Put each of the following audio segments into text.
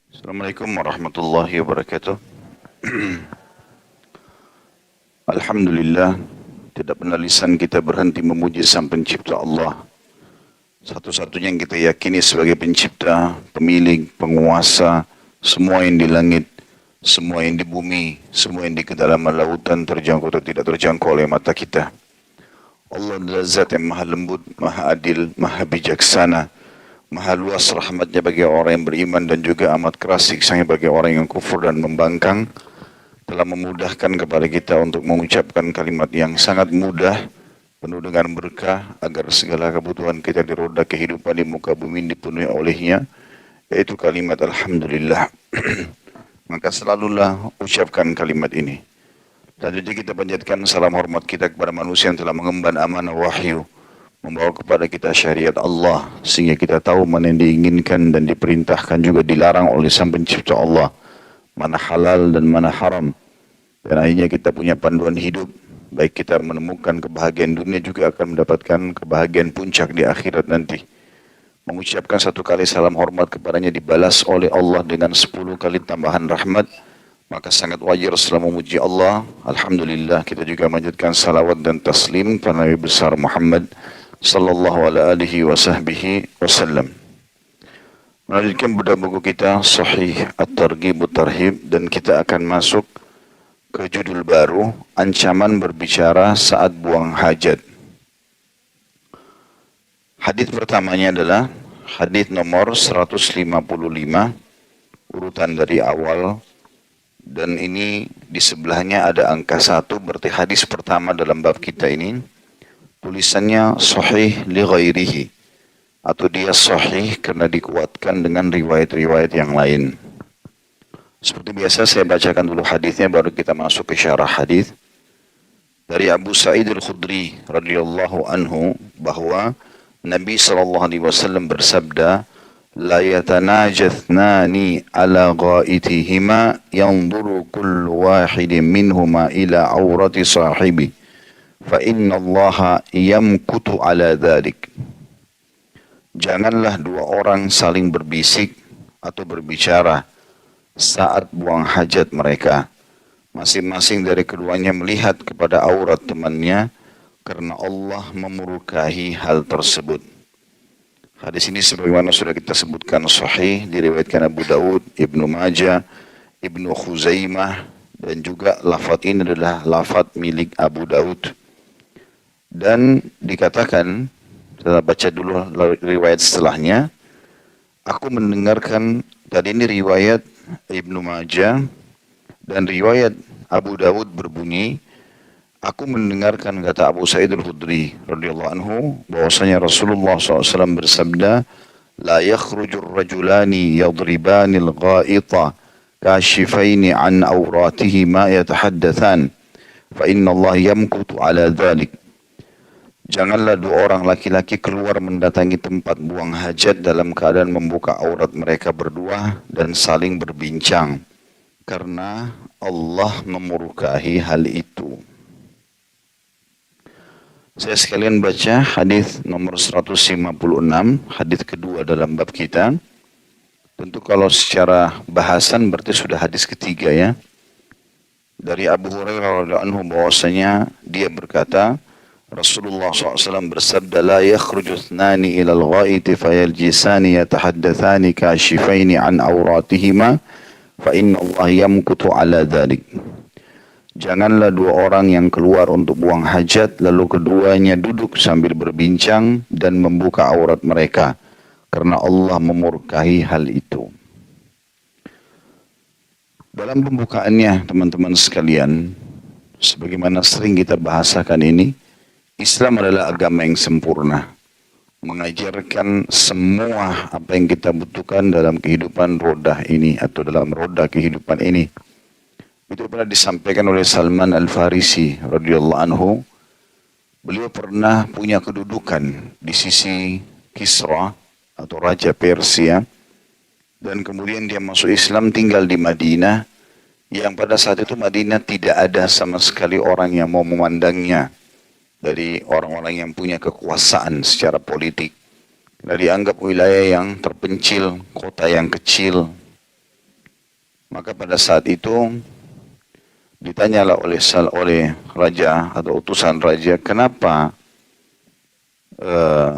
Assalamualaikum warahmatullahi wabarakatuh. Alhamdulillah, tidak pernah lisan kita berhenti memuji Sang Pencipta Allah. Satu-satunya yang kita yakini sebagai pencipta, pemilik, penguasa, semua yang di langit, semua yang di bumi, semua yang di kedalaman lautan terjangkau atau tidak terjangkau oleh mata kita. Allah adalah zat yang maha lembut, maha adil, maha bijaksana, maha luas rahmatnya bagi orang yang beriman dan juga amat keras siksanya bagi orang yang kufur dan membangkang. Telah memudahkan kepada kita untuk mengucapkan kalimat yang sangat mudah, penuh dengan berkah, agar segala kebutuhan kita di roda kehidupan di muka bumi dipenuhi olehnya, yaitu kalimat Alhamdulillah. Maka selalulah ucapkan kalimat ini. Selanjutnya kita panjatkan salam hormat kita kepada manusia yang telah mengemban amanah wahyu, membawa kepada kita syariat Allah, sehingga kita tahu mana yang diinginkan dan diperintahkan juga dilarang oleh Sang Pencipta Allah, mana halal dan mana haram. Dan akhirnya kita punya panduan hidup, baik kita menemukan kebahagiaan dunia juga akan mendapatkan kebahagiaan puncak di akhirat nanti. Mengucapkan satu kali salam hormat kepadanya dibalas oleh Allah dengan 10 kali tambahan rahmat, maka sangat wajar setelah memuji Allah. Alhamdulillah, kita juga melanjutkan salawat dan taslim kepada Nabi besar Muhammad sallallahu alaihi wasallam. Melanjutkan bedah buku kita Sahih At-Targhib At-Tarhib, dan kita akan masuk ke judul baru, ancaman berbicara saat buang hajat. Hadis pertamanya adalah hadis nomor 155, urutan dari awal, dan ini di sebelahnya ada angka 1, berarti hadis pertama dalam bab kita ini. Tulisannya sahih li ghairihi, atau dia sahih karena dikuatkan dengan riwayat-riwayat yang lain. Seperti biasa saya bacakan dulu hadisnya baru kita masuk ke syarah hadis. Dari Abu Sa'id Al-Khudri radhiyallahu anhu bahwa Nabi sallallahu alaihi wasallam bersabda, la yatanajathani ala ghaitihima yanzuru kullu wahidin minhuma ila aurati sahibi fa inna allaha yamkutu ala dhalik. Janganlah dua orang saling berbisik atau berbicara saat buang hajat mereka. Masing-masing dari keduanya melihat kepada aurat temannya, karena Allah memurkai hal tersebut. Hadis ini sebagaimana sudah kita sebutkan sahih, diriwayatkan Abu Daud, Ibnu Majah, Ibnu Khuzaimah, dan juga lafaz ini adalah lafaz milik Abu Daud. Dan dikatakan, saya baca dulu riwayat setelahnya, aku mendengarkan, tadi ini riwayat Ibnu Majah, dan riwayat Abu Dawud berbunyi, aku mendengarkan, kata Abu Sa'id Al-Khudri radhiyallahu anhu, bahwasanya Rasulullah SAW bersabda, la yakhrujur rajulani yadribanil ghaita kashifaini an awratihima yatahaddathan fa inna Allah yamkutu ala dhalik. Janganlah dua orang laki-laki keluar mendatangi tempat buang hajat dalam keadaan membuka aurat mereka berdua dan saling berbincang, karena Allah memurkai hal itu. Saya sekalian baca hadis nomor 156, hadis kedua dalam bab kita. Tentu kalau secara bahasan berarti sudah hadis ketiga ya. Dari Abu Hurairah radhiyallahu anhu bahwasanya dia berkata, Rasulullah SAW bersabda, la yakhruju ithnani ilal ghaiti fayaljisani yatahaddathani kashifaini an awratihima fa inna Allah yamkutu ala dhalik. Janganlah dua orang yang keluar untuk buang hajat lalu keduanya duduk sambil berbincang dan membuka aurat mereka, karena Allah memurkai hal itu. Dalam pembukaannya teman-teman sekalian, sebagaimana sering kita bahasakan ini, Islam adalah agama yang sempurna, mengajarkan semua apa yang kita butuhkan dalam kehidupan roda ini atau dalam roda kehidupan ini. Itu pernah disampaikan oleh Salman Al-Farisi radhiyallahu anhu. Beliau pernah punya kedudukan di sisi Kisra atau Raja Persia, dan kemudian dia masuk Islam, tinggal di Madinah, yang pada saat itu Madinah tidak ada sama sekali orang yang mau memandangnya dari orang-orang yang punya kekuasaan secara politik. Karena dianggap wilayah yang terpencil, kota yang kecil. Maka pada saat itu ditanyalah oleh raja atau utusan raja, kenapa eh,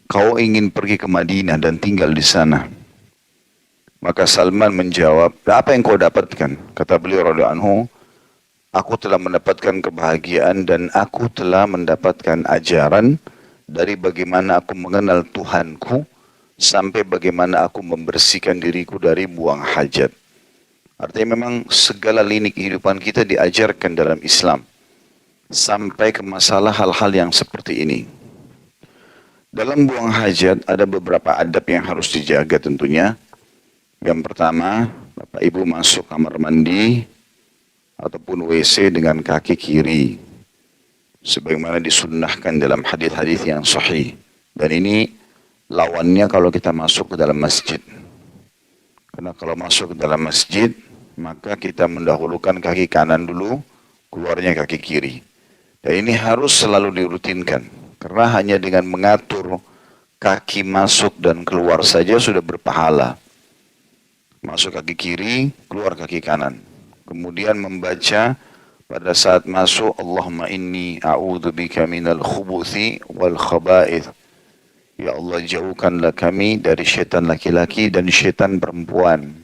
kau ingin pergi ke Madinah dan tinggal di sana? Maka Salman menjawab, apa yang kau dapatkan? Kata beliau radhiyallahu anhu, aku telah mendapatkan kebahagiaan dan aku telah mendapatkan ajaran dari bagaimana aku mengenal Tuhanku sampai bagaimana aku membersihkan diriku dari buang hajat. Artinya memang segala lini kehidupan kita diajarkan dalam Islam. Sampai ke masalah hal-hal yang seperti ini. Dalam buang hajat ada beberapa adab yang harus dijaga tentunya. Yang pertama, Bapak Ibu masuk kamar mandi ataupun WC dengan kaki kiri. Sebagaimana disunnahkan dalam hadis-hadis yang sahih. Dan ini lawannya kalau kita masuk ke dalam masjid. Karena kalau masuk ke dalam masjid, maka kita mendahulukan kaki kanan dulu, keluarnya kaki kiri. Dan ini harus selalu dirutinkan. Karena hanya dengan mengatur kaki masuk dan keluar saja sudah berpahala. Masuk kaki kiri, keluar kaki kanan. Kemudian membaca pada saat masuk, Allahumma inni a'udzubika minal khubuthi wal khaba'ith. Ya Allah, jauhkanlah kami dari syaitan laki-laki dan syaitan perempuan.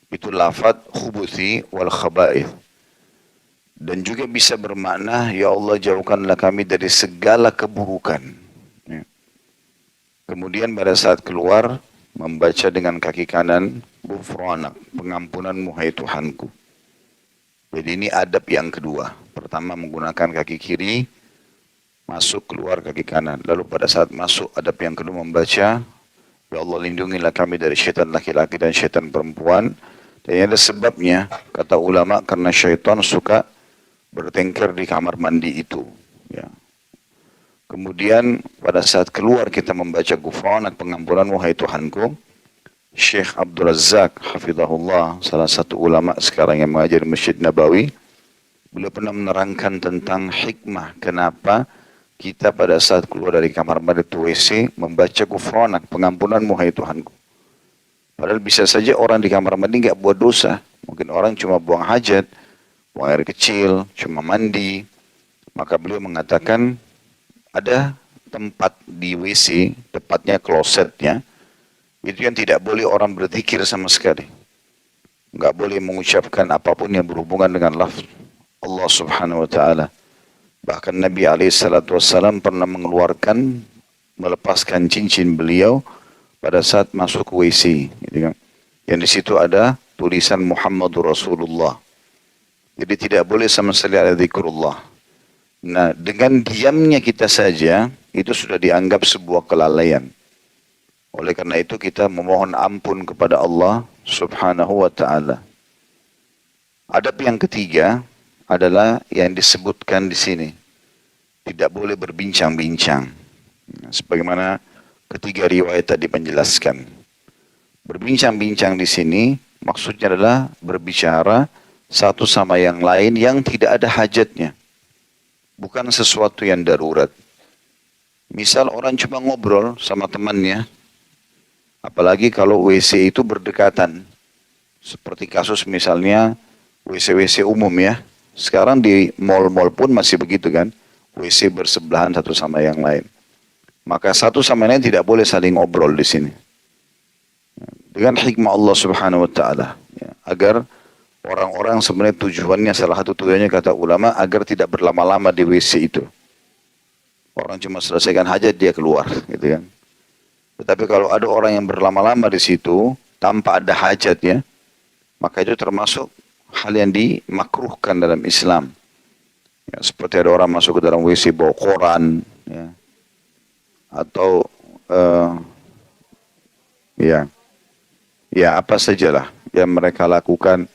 Itu lafaz khubuthi wal khaba'ith. Dan juga bisa bermakna, ya Allah, jauhkanlah kami dari segala keburukan. Ya. Kemudian pada saat keluar, membaca dengan kaki kanan, ghufranak, pengampunanmu hai Tuhanku. Jadi ini adab yang kedua. Pertama menggunakan kaki kiri, masuk keluar kaki kanan. Lalu pada saat masuk adab yang kedua membaca, ya Allah lindungilah kami dari syaitan laki-laki dan syaitan perempuan. Dan ada sebabnya, kata ulama, karena syaitan suka bertengkar di kamar mandi itu. Ya. Kemudian pada saat keluar kita membaca ghufranak, pengampunan wahai Tuhanku. Syekh Abdul Razak hafizahullah, salah satu ulama sekarang yang mengajar di Masjid Nabawi, beliau pernah menerangkan tentang hikmah kenapa kita pada saat keluar dari kamar mandi WC membaca ghufranak, pengampunanmu hai Tuhanku. Padahal bisa saja orang di kamar mandi nggak buat dosa. Mungkin orang cuma buang hajat, buang air kecil, cuma mandi. Maka beliau mengatakan ada tempat di WC, tepatnya klosetnya, itu yang tidak boleh orang berzikir sama sekali. Nggak boleh mengucapkan apapun yang berhubungan dengan lafaz Allah Subhanahu wa taala. Bahkan Nabi SAW pernah mengeluarkan, melepaskan cincin beliau pada saat masuk ke WC, gitu kan. Yang di situ ada tulisan Muhammadur Rasulullah. Jadi tidak boleh sama sekali ada zikrullah. Nah, dengan diamnya kita saja itu sudah dianggap sebuah kelalaian. Oleh karena itu kita memohon ampun kepada Allah Subhanahu wa taala. Adab yang ketiga adalah yang disebutkan di sini. Tidak boleh berbincang-bincang. Sebagaimana ketiga riwayat tadi menjelaskan. Berbincang-bincang di sini maksudnya adalah berbicara satu sama yang lain yang tidak ada hajatnya. Bukan sesuatu yang darurat. Misal orang cuma ngobrol sama temannya, apalagi kalau WC itu berdekatan. Seperti kasus misalnya WC-WC umum ya. Sekarang di mal-mal pun masih begitu kan. WC bersebelahan satu sama yang lain. Maka satu sama lain tidak boleh saling ngobrol di sini. Dengan hikmah Allah Subhanahu wa taala, ya, agar orang-orang sebenarnya tujuannya, salah satu tujuannya kata ulama, agar tidak berlama-lama di WC itu. Orang cuma selesaikan hajat dia keluar, gitu kan. Tetapi kalau ada orang yang berlama-lama di situ tanpa ada hajatnya, maka itu termasuk hal yang dimakruhkan dalam Islam. Ya, seperti ada orang masuk ke dalam WC bawa koran, ya, atau ya apa sajalah yang mereka lakukan,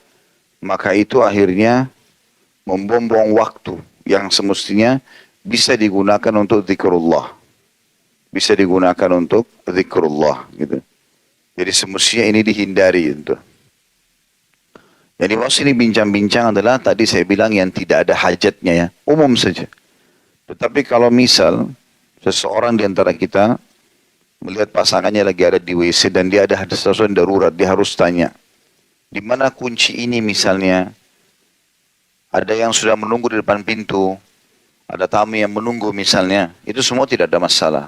maka itu akhirnya membuang waktu yang semestinya bisa digunakan untuk zikrullah. Bisa digunakan untuk zikrullah gitu. Jadi semestinya ini dihindari gitu. Jadi maksud ini bincang-bincang adalah tadi saya bilang yang tidak ada hajatnya ya, umum saja. Tetapi kalau misal seseorang di antara kita melihat pasangannya lagi ada di WC dan dia ada sesuatu yang darurat, dia harus tanya, di mana kunci ini misalnya? Ada yang sudah menunggu di depan pintu, ada tamu yang menunggu misalnya, itu semua tidak ada masalah.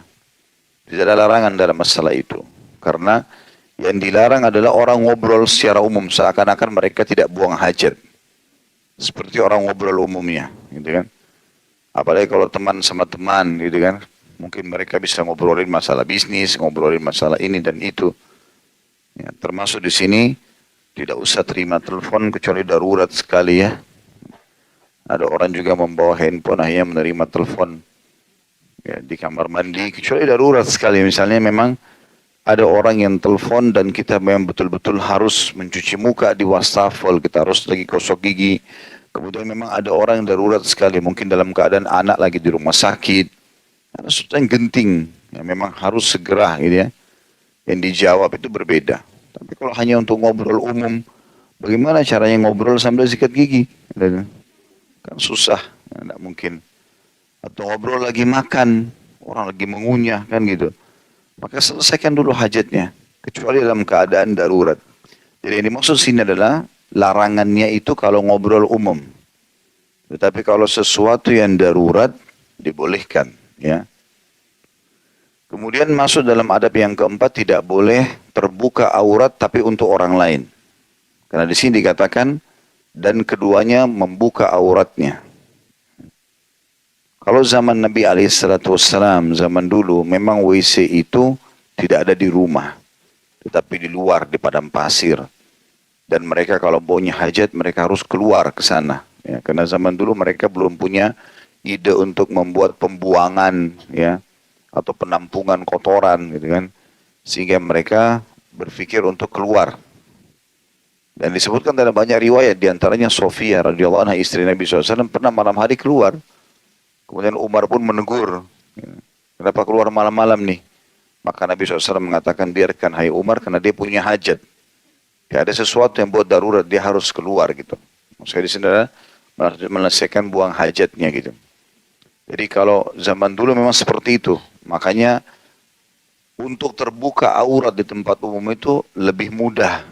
Tidak ada larangan dalam masalah itu. Karena yang dilarang adalah orang ngobrol secara umum, seakan-akan mereka tidak buang hajat. Seperti orang ngobrol umumnya, gitu kan. Apalagi kalau teman sama teman, gitu kan. Mungkin mereka bisa ngobrolin masalah bisnis, ngobrolin masalah ini dan itu. Ya, termasuk di sini, tidak usah terima telepon kecuali darurat sekali ya. Ada orang juga membawa handphone, akhirnya menerima telepon ya, di kamar mandi, kecuali darurat sekali. Misalnya memang ada orang yang telepon dan kita memang betul-betul harus mencuci muka di wastafel, kita harus lagi gosok gigi. Kemudian memang ada orang yang darurat sekali, mungkin dalam keadaan anak lagi di rumah sakit. Ada sesuatu yang genting, yang memang harus segera gitu ya. Yang dijawab itu berbeda. Tapi kalau hanya untuk ngobrol umum, bagaimana caranya ngobrol sambil sikat gigi? Kan susah, tidak mungkin. Atau ngobrol lagi makan, orang lagi mengunyah, kan gitu. Maka selesaikan dulu hajatnya, kecuali dalam keadaan darurat. Jadi yang dimaksud sini adalah, larangannya itu kalau ngobrol umum. Tetapi kalau sesuatu yang darurat, dibolehkan. Ya. Kemudian masuk dalam adab yang keempat, tidak boleh terbuka aurat tapi untuk orang lain. Karena di sini dikatakan, dan keduanya membuka auratnya. Kalau zaman Nabi SAW, zaman dulu, memang WC itu tidak ada di rumah, tetapi di luar, di padang pasir. Dan mereka kalau punya hajat, mereka harus keluar ke sana. Ya, karena zaman dulu mereka belum punya ide untuk membuat pembuangan, ya, atau penampungan kotoran, gitu kan. Sehingga mereka berpikir untuk keluar. Dan disebutkan dalam banyak riwayat, diantaranya Sofia radhiyallahu anha, istri Nabi SAW, pernah malam hari keluar. Kemudian Umar pun menegur, kenapa keluar malam-malam nih? Maka Nabi SAW mengatakan, biarkan hai Umar, karena dia punya hajat. Ya, ada sesuatu yang buat darurat, dia harus keluar gitu. Maksudnya di sini adalah menyelesaikan buang hajatnya gitu. Jadi kalau zaman dulu memang seperti itu. Makanya untuk terbuka aurat di tempat umum itu lebih mudah.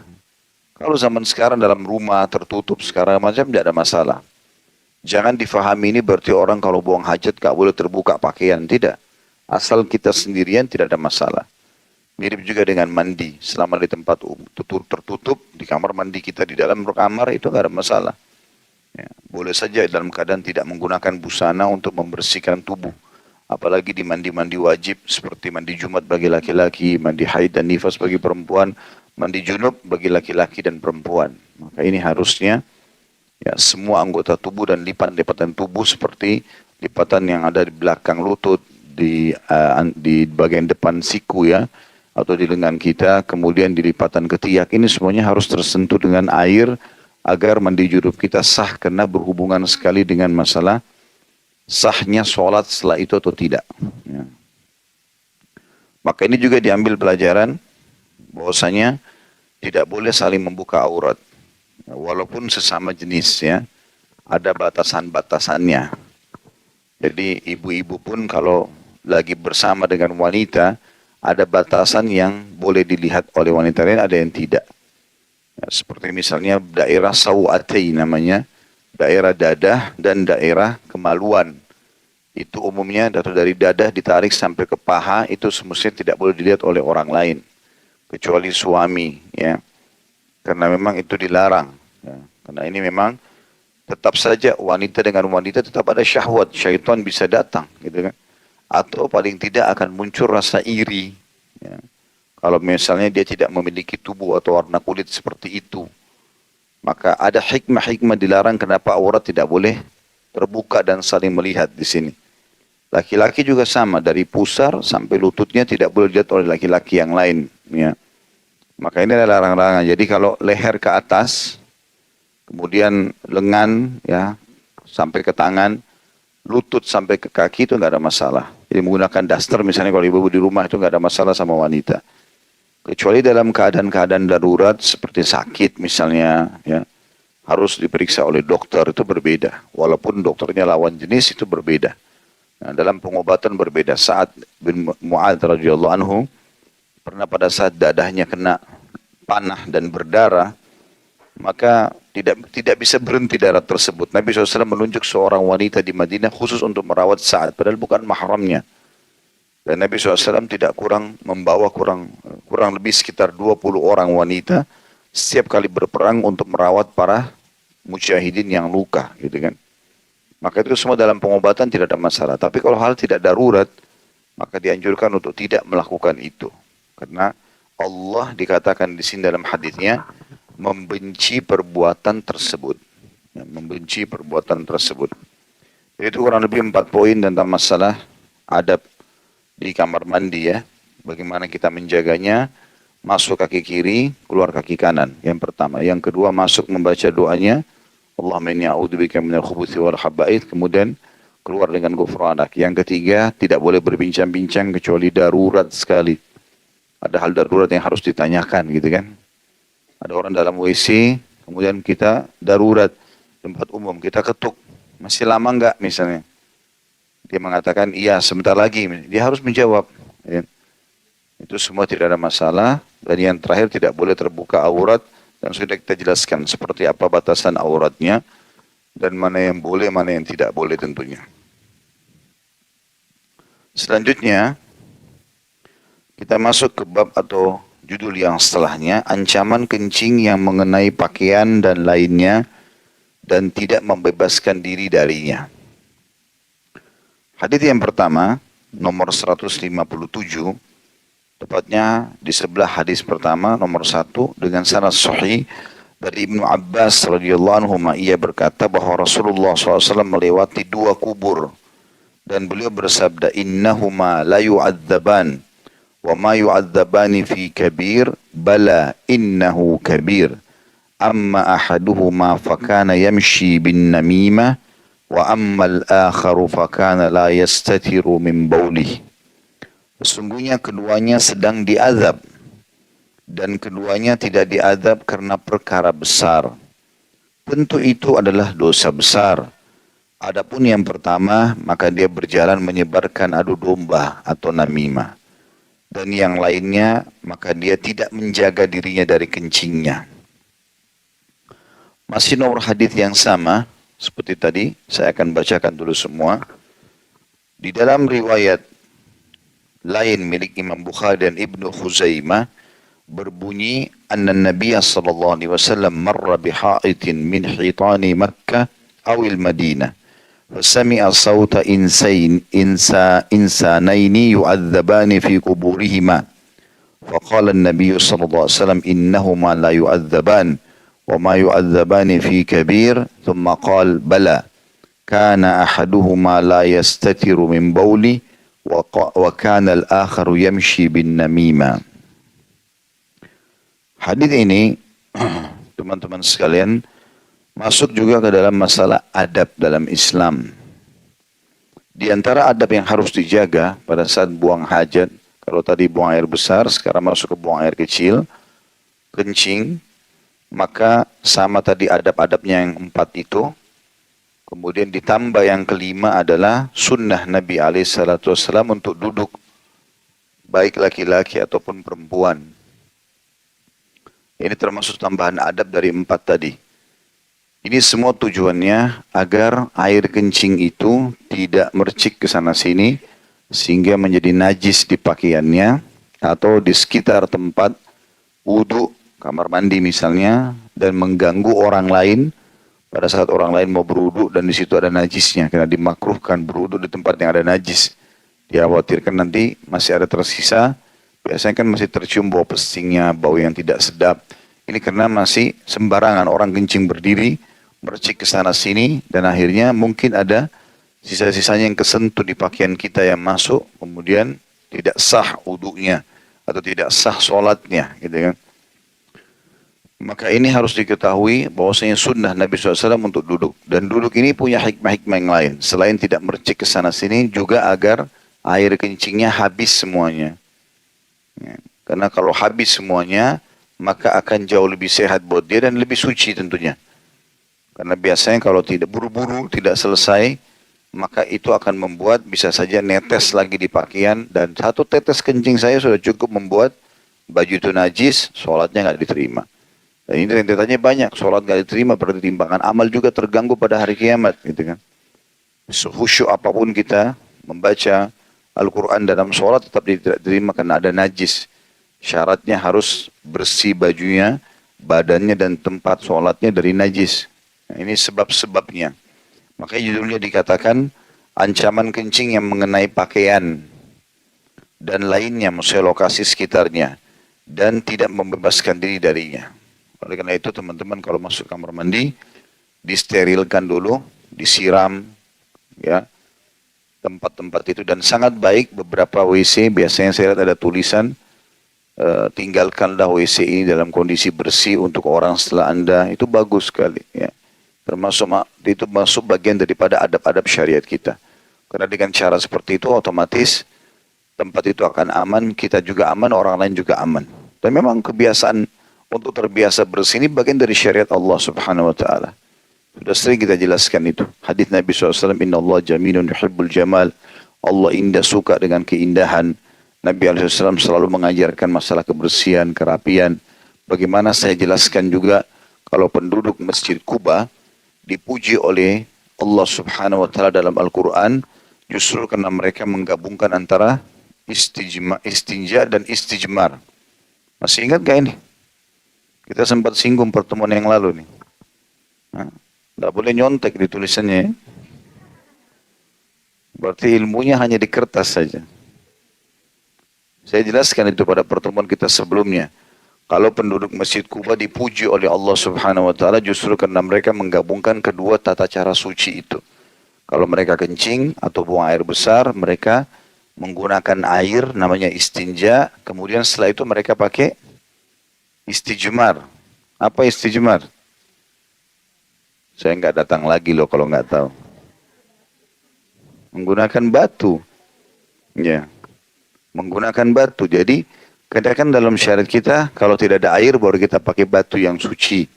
Kalau zaman sekarang dalam rumah tertutup sekarang macam tidak ada masalah. Jangan difahami ini berarti orang kalau buang hajat gak boleh terbuka pakaian. Tidak. Asal kita sendirian tidak ada masalah. Mirip juga dengan mandi. Selama di tempat tertutup, di kamar mandi kita di dalam kamar itu gak ada masalah. Ya, boleh saja dalam keadaan tidak menggunakan busana untuk membersihkan tubuh. Apalagi di mandi-mandi wajib seperti mandi Jumat bagi laki-laki, mandi haid dan nifas bagi perempuan, mandi junub bagi laki-laki dan perempuan. Maka ini harusnya ya semua anggota tubuh dan lipatan-lipatan tubuh seperti lipatan yang ada di belakang lutut, di bagian depan siku ya, atau di lengan kita, kemudian di lipatan ketiak, ini semuanya harus tersentuh dengan air agar mandi junub kita sah, karena berhubungan sekali dengan masalah sahnya sholat setelah itu atau tidak. Ya. Maka ini juga diambil pelajaran bahwasanya tidak boleh saling membuka aurat. Walaupun sesama jenis ya, ada batasan-batasannya. Jadi ibu-ibu pun kalau lagi bersama dengan wanita, ada batasan yang boleh dilihat oleh wanita lain, ada yang tidak. Ya, seperti misalnya daerah sawatei namanya, daerah dadah dan daerah kemaluan. Itu umumnya dari dadah ditarik sampai ke paha, itu semestinya tidak boleh dilihat oleh orang lain. Kecuali suami, ya. Karena memang itu dilarang. Ya. Karena ini memang tetap saja wanita dengan wanita tetap ada syahwat. Syaitan bisa datang, gitu kan. Atau paling tidak akan muncul rasa iri. Ya. Kalau misalnya dia tidak memiliki tubuh atau warna kulit seperti itu. Maka ada hikmah-hikmah dilarang kenapa aurat tidak boleh terbuka dan saling melihat di sini. Laki-laki juga sama, dari pusar sampai lututnya tidak boleh dilihat oleh laki-laki yang lain. Ya. Maka ini adalah larangan-larangan. Jadi kalau leher ke atas, kemudian lengan ya sampai ke tangan, lutut sampai ke kaki itu nggak ada masalah. Jadi menggunakan daster misalnya kalau ibu-ibu di rumah itu nggak ada masalah sama wanita. Kecuali dalam keadaan-keadaan darurat seperti sakit misalnya, ya harus diperiksa oleh dokter, itu berbeda. Walaupun dokternya lawan jenis itu berbeda. Nah, dalam pengobatan berbeda. Sa'ad bin Mu'adz radhiyallahu anhu pernah pada saat dadahnya kena panah dan berdarah, maka tidak bisa berhenti darah tersebut. Nabi SAW menunjuk seorang wanita di Madinah khusus untuk merawat Sa'ad, padahal bukan mahramnya. Dan Nabi SAW tidak membawa kurang lebih sekitar 20 orang wanita setiap kali berperang untuk merawat para mujahidin yang luka, gitu kan. Maka itu semua dalam pengobatan tidak ada masalah. Tapi kalau hal tidak darurat, maka dianjurkan untuk tidak melakukan itu. Karena Allah dikatakan di sini dalam hadisnya membenci perbuatan tersebut. Ya, membenci perbuatan tersebut. Jadi itu kurang lebih 4 poin tentang masalah adab di kamar mandi ya. Bagaimana kita menjaganya, masuk kaki kiri, keluar kaki kanan. Yang pertama. Yang kedua, masuk membaca doanya, Allahumma inni a'udzubika minal khubuthi wal khaba'ith. Kemudian keluar dengan ghufranak. Yang ketiga, tidak boleh berbincang-bincang kecuali darurat sekali. Ada hal darurat yang harus ditanyakan gitu kan. Ada orang dalam WC, kemudian kita darurat tempat umum, kita ketuk. Masih lama enggak misalnya? Dia mengatakan iya sebentar lagi. Dia harus menjawab. Ya. Itu semua tidak ada masalah. Dan yang terakhir tidak boleh terbuka aurat. Dan sudah kita jelaskan seperti apa batasan auratnya. Dan mana yang boleh, mana yang tidak boleh tentunya. Selanjutnya, kita masuk ke bab atau judul yang setelahnya. Ancaman kencing yang mengenai pakaian dan lainnya. Dan tidak membebaskan diri darinya. Hadits yang pertama, nomor 157, tepatnya di sebelah hadis pertama, nomor 1, dengan sanad sahih dari Ibnu Abbas radhiyallahu anhu, ia berkata bahwa Rasulullah SAW melewati 2 kubur dan beliau bersabda, innahuma la yu'adzaban wa ma yu'adzabani fi kabir, bala innahu kabir. Amma ahaduhuma fakana yamshi bin namimah wa ammal akharu fakana la yastatiru min baulih. Sesungguhnya keduanya sedang diazab dan keduanya tidak diazab karena perkara besar. Tentu itu adalah dosa besar. Adapun yang pertama, maka dia berjalan menyebarkan adu domba atau namimah. Dan yang lainnya, maka dia tidak menjaga dirinya dari kencingnya. Masih nomor hadis yang sama, seperti tadi, saya akan bacakan dulu semua. Di dalam riwayat lain milik Imam Bukhari dan Ibnu Khuzaimah, berbunyi, anna Nabi sallallahu alaihi wasallam marra bihaitin min hitani Makkah awil Madinah. Fasami'a sawta insanaini yu'adzabani fi kuburihima. Faqala an-Nabi sallallahu alaihi wasallam innahuma la yu'adzaban. وما يعذبان في كبير ثم قال بلى كان أحدهما لا يستتر من بولي وكان الآخر يمشي بالنميمة. Hadis ini teman-teman sekalian masuk juga ke dalam masalah adab dalam Islam. Di antara adab yang harus dijaga pada saat buang hajat, kalau tadi buang air besar, sekarang masuk ke buang air kecil, kencing, maka sama tadi adab-adabnya yang 4 itu. Kemudian ditambah yang kelima adalah sunnah Nabi SAW untuk duduk, baik laki-laki ataupun perempuan. Ini termasuk tambahan adab dari 4 tadi. Ini semua tujuannya agar air kencing itu tidak mercik ke sana sini, sehingga menjadi najis di pakaiannya, atau di sekitar tempat wudhu, kamar mandi misalnya, dan mengganggu orang lain pada saat orang lain mau berwudu dan di situ ada najisnya, karena dimakruhkan berwudu di tempat yang ada najis. Dia khawatirkan nanti masih ada tersisa, biasanya kan masih tercium bau pesingnya, bau yang tidak sedap. Ini karena masih sembarangan orang kencing berdiri, mercik ke sana sini, dan akhirnya mungkin ada sisa-sisanya yang kesentuh di pakaian kita yang masuk, kemudian tidak sah wudunya atau tidak sah sholatnya, gitu kan. Maka ini harus diketahui bahwasanya sunnah Nabi SAW untuk duduk. Dan duduk ini punya hikmah-hikmah yang lain. Selain tidak mercik ke sana sini, juga agar air kencingnya habis semuanya. Ya. Karena kalau habis semuanya, maka akan jauh lebih sehat buat dia dan lebih suci tentunya. Karena biasanya kalau tidak buru-buru, tidak selesai, maka itu akan membuat bisa saja netes lagi di pakaian, dan satu tetes kencing saya sudah cukup membuat baju itu najis, sholatnya nggak diterima. Dan ini rentetannya banyak, sholat nggak diterima, berarti timbangan amal juga terganggu pada hari kiamat, gitu kan. Sehusyuk apapun kita membaca Al-Quran dalam sholat tetap tidak diterima karena ada najis. Syaratnya harus bersih bajunya, badannya dan tempat sholatnya dari najis. Nah, ini sebab-sebabnya. Makanya judulnya dikatakan ancaman kencing yang mengenai pakaian dan lainnya, maksudnya lokasi sekitarnya, dan tidak membebaskan diri darinya. Oleh karena itu teman-teman kalau masuk kamar mandi, disterilkan dulu, disiram, ya, tempat-tempat itu, dan sangat baik beberapa WC biasanya saya lihat ada tulisan tinggalkanlah WC ini dalam kondisi bersih untuk orang setelah Anda, itu bagus sekali, ya. Termasuk itu masuk bagian daripada adab-adab syariat kita. Karena dengan cara seperti itu otomatis tempat itu akan aman, kita juga aman, orang lain juga aman. Dan memang kebiasaan untuk terbiasa bersih ini bagian dari syariat Allah Subhanahu wa taala. Sudah sering kita jelaskan itu. Hadis Nabi SAW, Inna Allah jamilun yuhibbul jamal. Allah indah, suka dengan keindahan. Nabi SAW selalu mengajarkan masalah kebersihan, kerapian. Bagaimana saya jelaskan juga, kalau penduduk Masjid Kuba dipuji oleh Allah Subhanahu wa taala dalam Al-Quran, justru karena mereka menggabungkan antara istinja dan istijmar. Masih ingat gak ini? Kita sempat singgung pertemuan yang lalu nih. Tidak boleh nyontek di tulisannya, ya. Berarti ilmunya hanya di kertas saja. Saya jelaskan itu pada pertemuan kita sebelumnya. Kalau penduduk Masjid Kuba dipuji oleh Allah Subhanahu wa taala justru karena mereka menggabungkan kedua tata cara suci itu. Kalau mereka kencing atau buang air besar, mereka menggunakan air namanya istinja, kemudian setelah itu mereka pakai istijmar. Apa istijmar? Saya nggak datang lagi loh kalau nggak tahu. Menggunakan batu. Ya. Menggunakan batu. Jadi kadang-kadang dalam syariat kita, kalau tidak ada air baru kita pakai batu yang suci.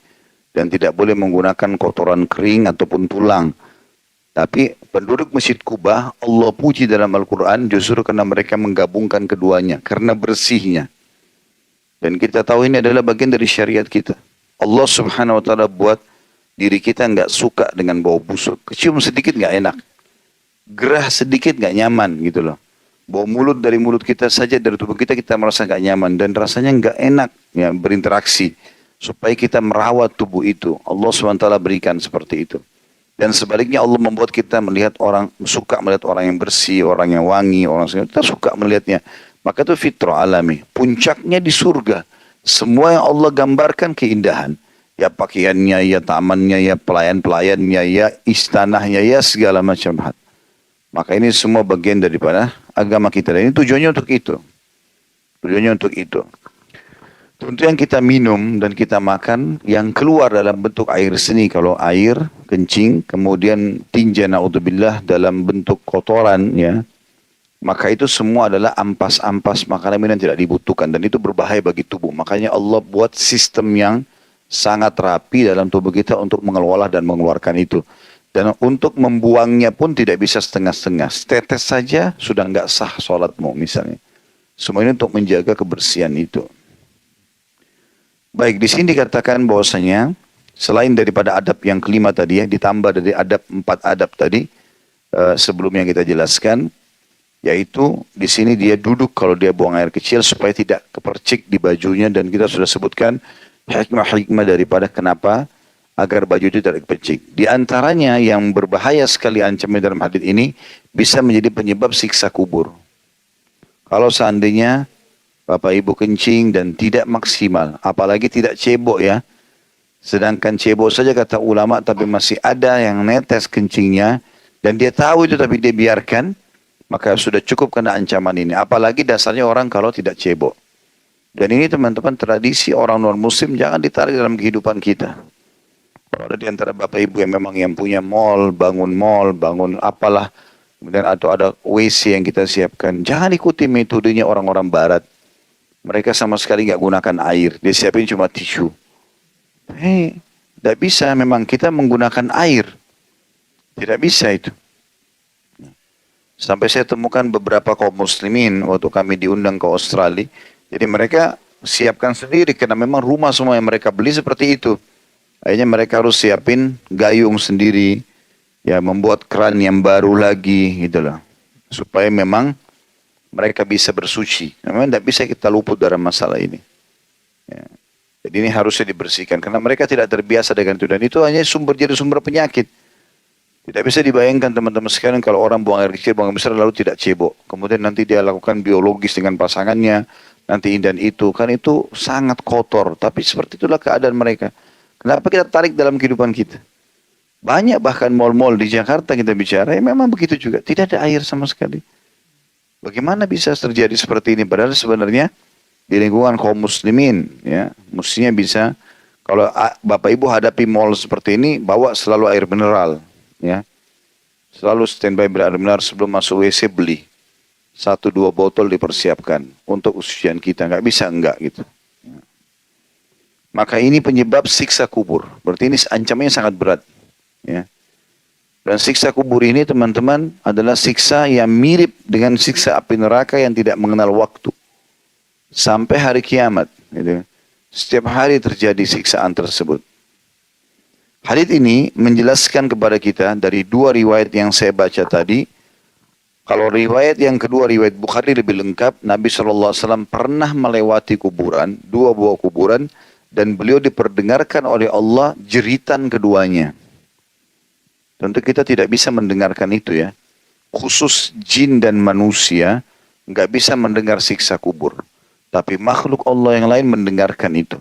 Dan tidak boleh menggunakan kotoran kering ataupun tulang. Tapi penduduk Masjid Kuba, Allah puji dalam Al-Quran justru karena mereka menggabungkan keduanya. Karena bersihnya. Dan kita tahu ini adalah bagian dari syariat kita. Allah Subhanahu wa taala buat diri kita nggak suka dengan bau busuk. Kecium sedikit nggak enak. Gerah sedikit nggak nyaman gitu loh. Bau mulut dari mulut kita saja, dari tubuh kita, kita merasa nggak nyaman. Dan rasanya nggak enak ya, berinteraksi. Supaya kita merawat tubuh itu. Allah SWT berikan seperti itu. Dan sebaliknya Allah membuat kita melihat orang, suka melihat orang yang bersih, orang yang wangi, kita suka melihatnya. Maka itu fitrah alami. Puncaknya di surga. Semua yang Allah gambarkan keindahan. Ya pakaiannya, ya tamannya, ya pelayan-pelayannya, ya istanahnya, ya segala macam hal. Maka ini semua bagian daripada agama kita. Dan ini tujuannya untuk itu. Tujuannya untuk itu. Tentu yang kita minum dan kita makan, yang keluar dalam bentuk air seni, kalau air, kencing, kemudian tinja na'udzubillah dalam bentuk kotoran, ya, maka itu semua adalah ampas-ampas makanan minum yang tidak dibutuhkan. Dan itu berbahaya bagi tubuh. Makanya Allah buat sistem yang sangat rapi dalam tubuh kita untuk mengelola dan mengeluarkan itu. Dan untuk membuangnya pun tidak bisa setengah-setengah. Setetes saja sudah nggak sah sholatmu misalnya. Semua ini untuk menjaga kebersihan itu. Baik, di sini dikatakan bahwasanya selain daripada adab yang kelima tadi ya, ditambah dari adab 4 adab tadi sebelum yang kita jelaskan, yaitu di sini dia duduk kalau dia buang air kecil supaya tidak kepercik di bajunya, dan kita sudah sebutkan hikmah-hikmah daripada kenapa agar baju itu tidak kepecik. Di antaranya yang berbahaya sekali ancaman dalam hadis ini bisa menjadi penyebab siksa kubur. Kalau seandainya Bapak Ibu kencing dan tidak maksimal, apalagi tidak cebok ya. Sedangkan cebok saja kata ulama, tapi masih ada yang netes kencingnya dan dia tahu itu tapi dia biarkan, maka sudah cukup kena ancaman ini. Apalagi dasarnya orang kalau tidak cebok. Dan ini teman-teman tradisi orang non-muslim, jangan ditarik dalam kehidupan kita. Kalau ada di antara Bapak Ibu yang memang yang punya mall, bangun apalah, kemudian atau ada WC yang kita siapkan, jangan ikuti metodenya orang-orang barat. Mereka sama sekali nggak gunakan air, dia siapin cuma tisu. Tidak bisa, memang kita menggunakan air. Tidak bisa itu. Sampai saya temukan beberapa kaum muslimin waktu kami diundang ke Australia. Jadi mereka siapkan sendiri karena memang rumah semua yang mereka beli seperti itu. Akhirnya mereka harus siapin gayung sendiri, ya membuat keran yang baru lagi gitu loh. Supaya memang mereka bisa bersuci. Memang tidak bisa kita luput dari masalah ini. Ya. Jadi ini harusnya dibersihkan karena mereka tidak terbiasa dengan itu dan itu hanya jadi sumber penyakit. Tidak bisa dibayangkan teman-teman sekalian kalau orang buang air kecil, buang air besar lalu tidak cebok. Kemudian nanti dia lakukan biologis dengan pasangannya, nanti ini dan itu. Kan itu sangat kotor. Tapi seperti itulah keadaan mereka. Kenapa kita tarik dalam kehidupan kita? Banyak bahkan mal-mal di Jakarta kita bicara, ya memang begitu juga. Tidak ada air sama sekali. Bagaimana bisa terjadi seperti ini? Padahal sebenarnya di lingkungan kaum muslimin, ya, mestinya bisa. Kalau Bapak Ibu hadapi mal seperti ini, bawa selalu air mineral. Ya, selalu standby berair mineral sebelum masuk WC beli 1-2 botol dipersiapkan untuk ujian kita, nggak bisa enggak gitu. Maka ini penyebab siksa kubur. Berarti ini ancamannya sangat berat. Ya. Dan siksa kubur ini teman-teman adalah siksa yang mirip dengan siksa api neraka yang tidak mengenal waktu sampai hari kiamat. Gitu. Setiap hari terjadi siksaan tersebut. Hadits ini menjelaskan kepada kita dari 2 riwayat yang saya baca tadi. Kalau riwayat yang kedua, riwayat Bukhari lebih lengkap. Nabi SAW pernah melewati kuburan, 2 buah kuburan. Dan beliau diperdengarkan oleh Allah jeritan keduanya. Tentu kita tidak bisa mendengarkan itu ya. Khusus jin dan manusia nggak bisa mendengar siksa kubur. Tapi makhluk Allah yang lain mendengarkan itu.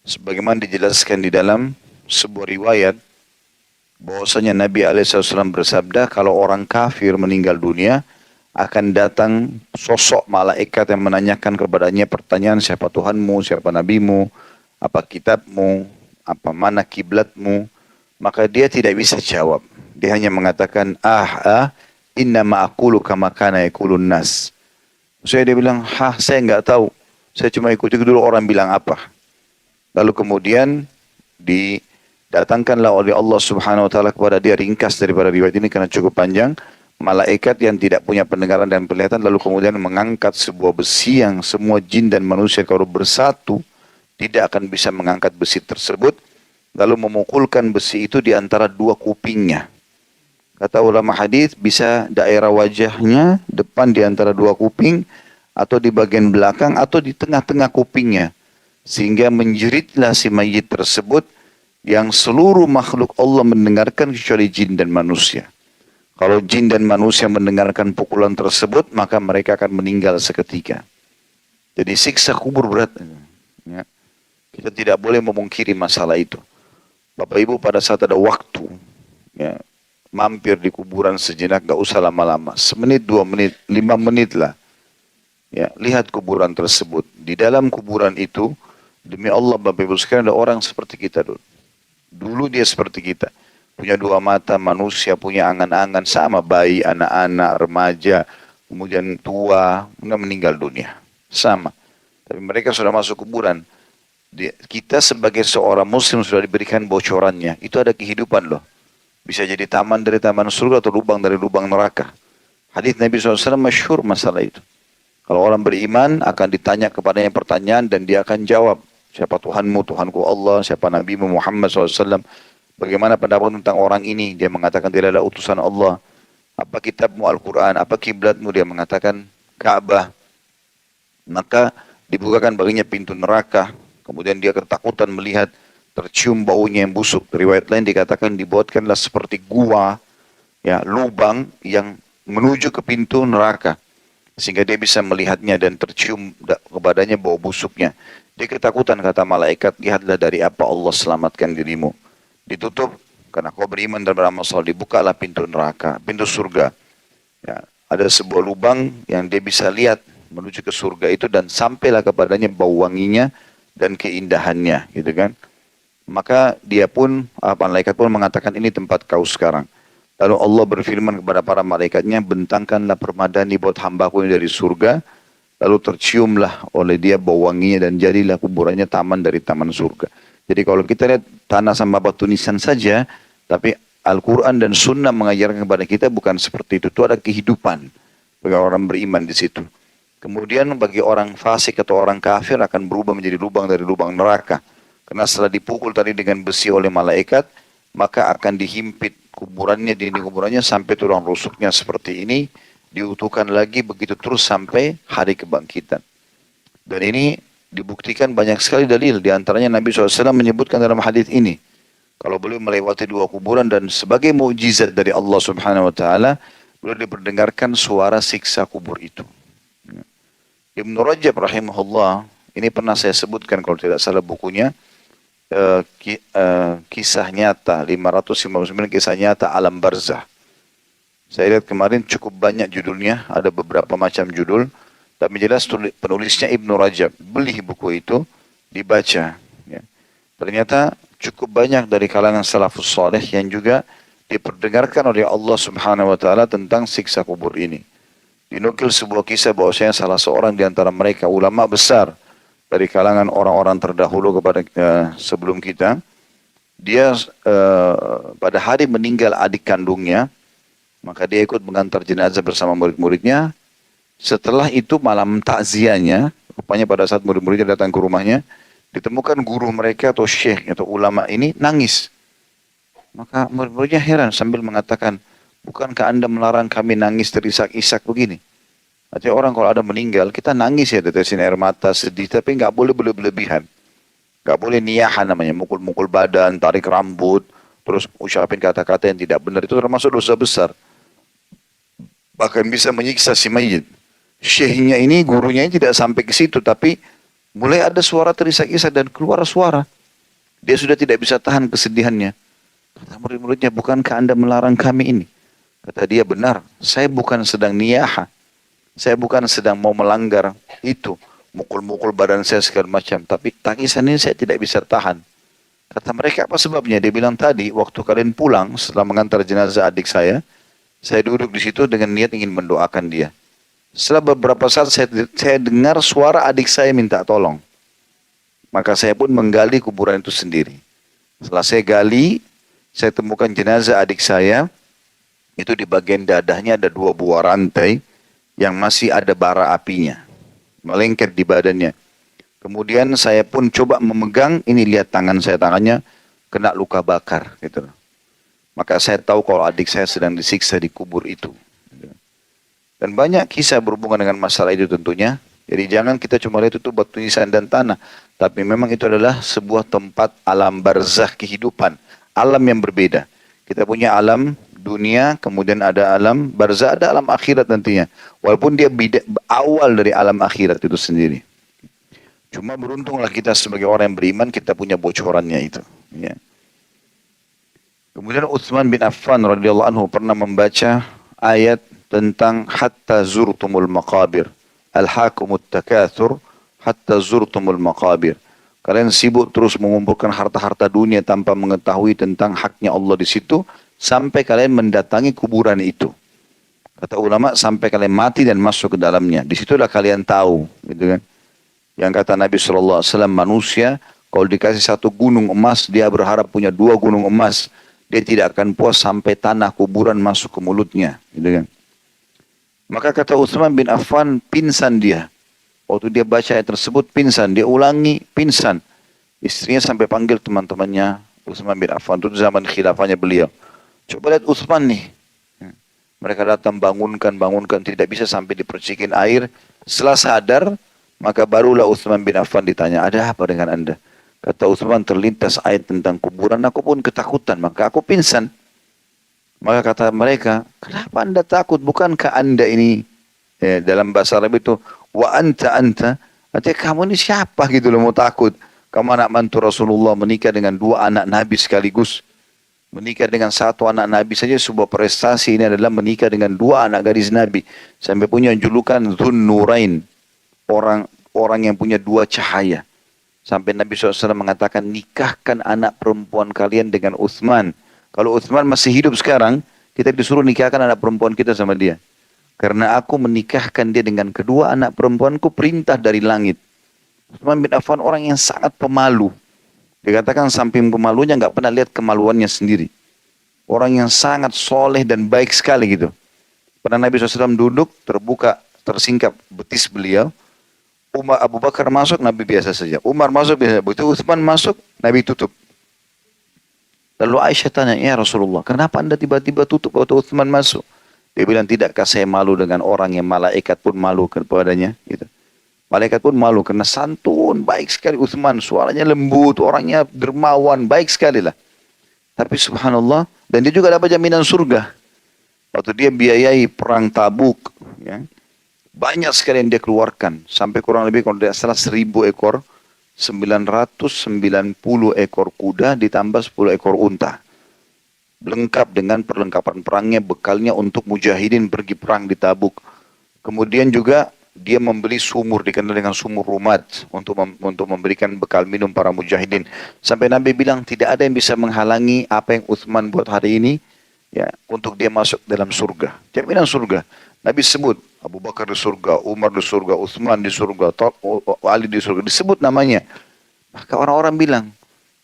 Sebagaimana dijelaskan di dalam sebuah riwayat bahwasanya Nabi SAW bersabda kalau orang kafir meninggal dunia akan datang sosok malaikat yang menanyakan kepadanya pertanyaan siapa Tuhanmu, siapa nabimu, apa kitabmu, apa mana kiblatmu, maka dia tidak bisa jawab. Dia hanya mengatakan inna ma'akulu kama kana yakulun nas. Dia bilang saya nggak tahu, saya cuma ikuti dulu orang bilang apa. Lalu kemudian datangkanlah oleh Allah Subhanahu wa taala kepada dia ringkas daripada riwayat ini karena cukup panjang, malaikat yang tidak punya pendengaran dan penglihatan lalu kemudian mengangkat sebuah besi yang semua jin dan manusia kalau bersatu tidak akan bisa mengangkat besi tersebut, lalu memukulkan besi itu di antara 2 kupingnya. Kata ulama hadis bisa daerah wajahnya depan di antara 2 kuping atau di bagian belakang atau di tengah-tengah kupingnya sehingga menjeritlah si mayit tersebut yang seluruh makhluk Allah mendengarkan kecuali jin dan manusia. Kalau jin dan manusia mendengarkan pukulan tersebut, maka mereka akan meninggal seketika. Jadi siksa kubur berat. Ya. Kita tidak boleh memungkiri masalah itu. Bapak Ibu pada saat ada waktu, ya, mampir di kuburan sejenak, gak usah lama-lama. 1 menit, 2 menit, 5 menit lah. Ya, lihat kuburan tersebut. Di dalam kuburan itu, demi Allah Bapak Ibu sekalian ada orang seperti kita dulu. Dulu dia seperti kita. Punya 2 mata, manusia punya angan-angan sama bayi, anak-anak, remaja, kemudian tua, kemudian meninggal dunia. Sama. Tapi mereka sudah masuk kuburan. Kita sebagai seorang muslim sudah diberikan bocorannya. Itu ada kehidupan loh. Bisa jadi taman dari taman surga atau lubang dari lubang neraka. Hadits Nabi SAW masyhur masalah itu. Kalau orang beriman akan ditanya kepadanya pertanyaan dan dia akan jawab. Siapa Tuhanmu? Tuhanku Allah. Siapa Nabi Muhammad SAW? Bagaimana pendapat tentang orang ini? Dia mengatakan tidak ada utusan Allah. Apa kitabmu Al-Quran? Apa kiblatmu? Dia mengatakan Ka'bah. Maka dibukakan baginya pintu neraka. Kemudian dia ketakutan melihat tercium baunya yang busuk. Riwayat lain dikatakan dibuatkanlah seperti gua, ya, lubang yang menuju ke pintu neraka. Sehingga dia bisa melihatnya dan tercium kepadanya bau busuknya. Dia ketakutan, kata malaikat, lihatlah dari apa Allah selamatkan dirimu. Ditutup, karena kau beriman dan beramal saleh, dibukalah pintu neraka, pintu surga. Ya, ada sebuah lubang yang dia bisa lihat menuju ke surga itu dan sampailah kepadanya bau wanginya dan keindahannya, gitu kan. Maka dia pun, malaikat pun mengatakan ini tempat kau sekarang. Lalu Allah berfirman kepada para malaikatnya, bentangkanlah permadani buat hambaku ini dari surga. Lalu terciumlah oleh dia bau wanginya dan jadilah kuburannya taman dari taman surga. Jadi kalau kita lihat tanah sama batu nisan saja, tapi Al-Quran dan Sunnah mengajarkan kepada kita bukan seperti itu. Itu ada kehidupan bagi orang beriman di situ. Kemudian bagi orang fasik atau orang kafir akan berubah menjadi lubang dari lubang neraka. Karena setelah dipukul tadi dengan besi oleh malaikat, maka akan dihimpit kuburannya, dinding kuburannya sampai tulang rusuknya seperti ini. Diutuhkan lagi begitu terus sampai hari kebangkitan. Dan ini dibuktikan banyak sekali dalil. Di antaranya Nabi SAW menyebutkan dalam hadis ini. Kalau beliau melewati dua kuburan dan sebagai mukjizat dari Allah Subhanahu Wa Taala, beliau diperdengarkan suara siksa kubur itu. Ibnu Rajab rahimahullah, ini pernah saya sebutkan kalau tidak salah bukunya, kisah nyata, 559 kisah nyata alam barzah. Saya lihat kemarin cukup banyak judulnya, ada beberapa macam judul, tapi jelas penulisnya Ibnu Rajab. Beli buku itu, dibaca. Ya. Ternyata cukup banyak dari kalangan salafus saleh yang juga diperdengarkan oleh Allah Subhanahu Wa Taala tentang siksa kubur ini. Dinukil sebuah kisah bahwasanya salah seorang di antara mereka ulama besar dari kalangan orang-orang terdahulu kepada sebelum kita, dia pada hari meninggal adik kandungnya, maka dia ikut mengantar jenazah bersama murid-muridnya. Setelah itu malam takziahnya, rupanya pada saat murid-muridnya datang ke rumahnya, ditemukan guru mereka atau syekh atau ulama ini nangis. Maka murid-muridnya heran sambil mengatakan, bukankah anda melarang kami nangis terisak-isak begini? Artinya orang kalau ada meninggal, kita nangis ya, tetesin air mata, sedih, tapi nggak boleh berlebihan. Nggak boleh niyahan namanya, mukul-mukul badan, tarik rambut, terus ucapin kata-kata yang tidak benar, itu termasuk dosa besar. Bahkan bisa menyiksa si mayit. Syekhnya ini, gurunya ini tidak sampai ke situ, tapi mulai ada suara terisak-isak dan keluar suara. Dia sudah tidak bisa tahan kesedihannya. Kata murid-muridnya, bukankah anda melarang kami ini? Kata dia, benar, saya bukan sedang niyaha. Saya bukan sedang mau melanggar itu. Mukul-mukul badan saya segala macam. Tapi tangisan ini saya tidak bisa tahan. Kata mereka, apa sebabnya? Dia bilang tadi, waktu kalian pulang setelah mengantar jenazah adik saya duduk di situ dengan niat ingin mendoakan dia. Setelah beberapa saat saya dengar suara adik saya minta tolong. Maka saya pun menggali kuburan itu sendiri. Setelah saya gali, saya temukan jenazah adik saya. Itu di bagian dadahnya ada 2 buah rantai yang masih ada bara apinya. Melengket di badannya. Kemudian saya pun coba memegang, ini lihat tangan saya, tangannya kena luka bakar. Gitu. Maka saya tahu kalau adik saya sedang disiksa di kubur itu. Dan banyak kisah berhubungan dengan masalah itu tentunya. Jadi jangan kita cuma lihat itu batu nisan dan tanah. Tapi memang itu adalah sebuah tempat alam barzah kehidupan. Alam yang berbeda. Kita punya alam dunia, kemudian ada alam barzah, ada alam akhirat nantinya. Walaupun dia awal dari alam akhirat itu sendiri. Cuma beruntunglah kita sebagai orang yang beriman, kita punya bocorannya itu. Ya. Kemudian Utsman bin Affan radhiyallahu anhu pernah membaca ayat tentang hatta zurtumul maqabir. Alhaakumut takatsur hatta zurtumul maqabir. Kalian sibuk terus mengumpulkan harta-harta dunia tanpa mengetahui tentang haknya Allah di situ sampai kalian mendatangi kuburan itu. Kata ulama, sampai kalian mati dan masuk ke dalamnya. Disitulah kalian tahu, gitu kan? Yang kata Nabi SAW, manusia kalau dikasih 1 gunung emas, dia berharap punya 2 gunung emas. Dia tidak akan puas sampai tanah kuburan masuk ke mulutnya, gitu kan? Maka kata Utsman bin Affan, pingsan dia. Waktu dia baca ayat tersebut, pingsan. Dia ulangi, pingsan. Istrinya sampai panggil teman-temannya Utsman bin Affan. Itu zaman khilafahnya beliau. Coba lihat Utsman nih. Mereka datang bangunkan, tidak bisa sampai dipercikin air. Setelah sadar, maka barulah Utsman bin Affan ditanya, ada apa dengan anda? Kata Utsman, terlintas ayat tentang kuburan, aku pun ketakutan, maka aku pingsan. Maka kata mereka, kenapa anda takut? Bukankah anda ini, dalam bahasa Arab itu, wa anta, artinya kamu ini siapa gitu loh mau takut. Kamu anak mantu Rasulullah menikah dengan 2 anak Nabi sekaligus. Menikah dengan 1 anak Nabi saja sebuah prestasi. Ini adalah menikah dengan 2 anak gadis Nabi. Sampai punya julukan Dhun Nurain. Orang yang punya 2 cahaya. Sampai Nabi SAW mengatakan, nikahkan anak perempuan kalian dengan Utsman. Kalau Utsman masih hidup sekarang, kita disuruh nikahkan anak perempuan kita sama dia. Karena aku menikahkan dia dengan kedua anak perempuanku, perintah dari langit. Utsman bin Affan orang yang sangat pemalu. Dikatakan samping pemalunya nggak pernah lihat kemaluannya sendiri. Orang yang sangat soleh dan baik sekali gitu. Pernah Nabi SAW duduk, terbuka, tersingkap betis beliau. Umar Abu Bakar masuk, Nabi biasa saja. Umar masuk biasa. Begitu Utsman masuk, Nabi tutup. Lalu Aisyah tanya, ya Rasulullah, kenapa anda tiba-tiba tutup waktu Utsman masuk? Dia bilang, tidakkah saya malu dengan orang yang malaikat pun malu kepadanya? Gitu. Malaikat pun malu karena santun, baik sekali Utsman. Suaranya lembut, orangnya dermawan, baik sekali lah. Tapi subhanallah, dan dia juga dapat jaminan surga. Waktu dia biayai perang Tabuk, ya, banyak sekali yang dia keluarkan. Sampai kurang lebih kalau tidak salah 1.000 ekor, 990 ekor kuda ditambah 10 ekor unta. Lengkap dengan perlengkapan perangnya, bekalnya untuk mujahidin pergi perang di Tabuk. Kemudian juga dia membeli sumur, dikenal dengan sumur Rumat, untuk memberikan bekal minum para mujahidin. Sampai Nabi bilang tidak ada yang bisa menghalangi apa yang Utsman buat hari ini, ya, untuk dia masuk dalam surga. Jaminan surga. Nabi sebut Abu Bakar di surga, Umar di surga, Utsman di surga, Ali di surga, disebut namanya. Maka orang-orang bilang,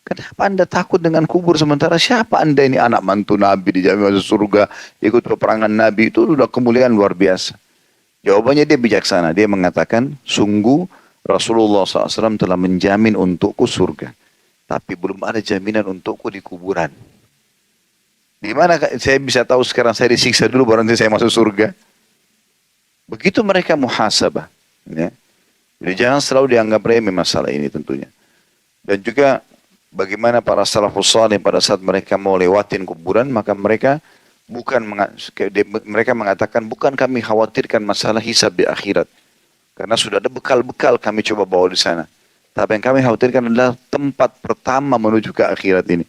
kenapa anda takut dengan kubur sementara siapa anda ini anak mantu Nabi dijamin masuk surga, ikut peperangan Nabi, itu sudah kemuliaan luar biasa. Jawabannya dia bijaksana. Dia mengatakan, sungguh Rasulullah SAW telah menjamin untukku surga. Tapi belum ada jaminan untukku di kuburan. Di mana saya bisa tahu sekarang saya disiksa dulu baru nanti saya masuk surga? Begitu mereka muhasabah. Ya. Jadi jangan selalu dianggap remeh masalah ini tentunya. Dan juga bagaimana para salafus salih pada saat mereka mau lewatin kuburan, maka mereka mereka mengatakan, bukan kami khawatirkan masalah hisab di akhirat. Karena sudah ada bekal-bekal kami coba bawa di sana. Tapi yang kami khawatirkan adalah tempat pertama menuju ke akhirat ini.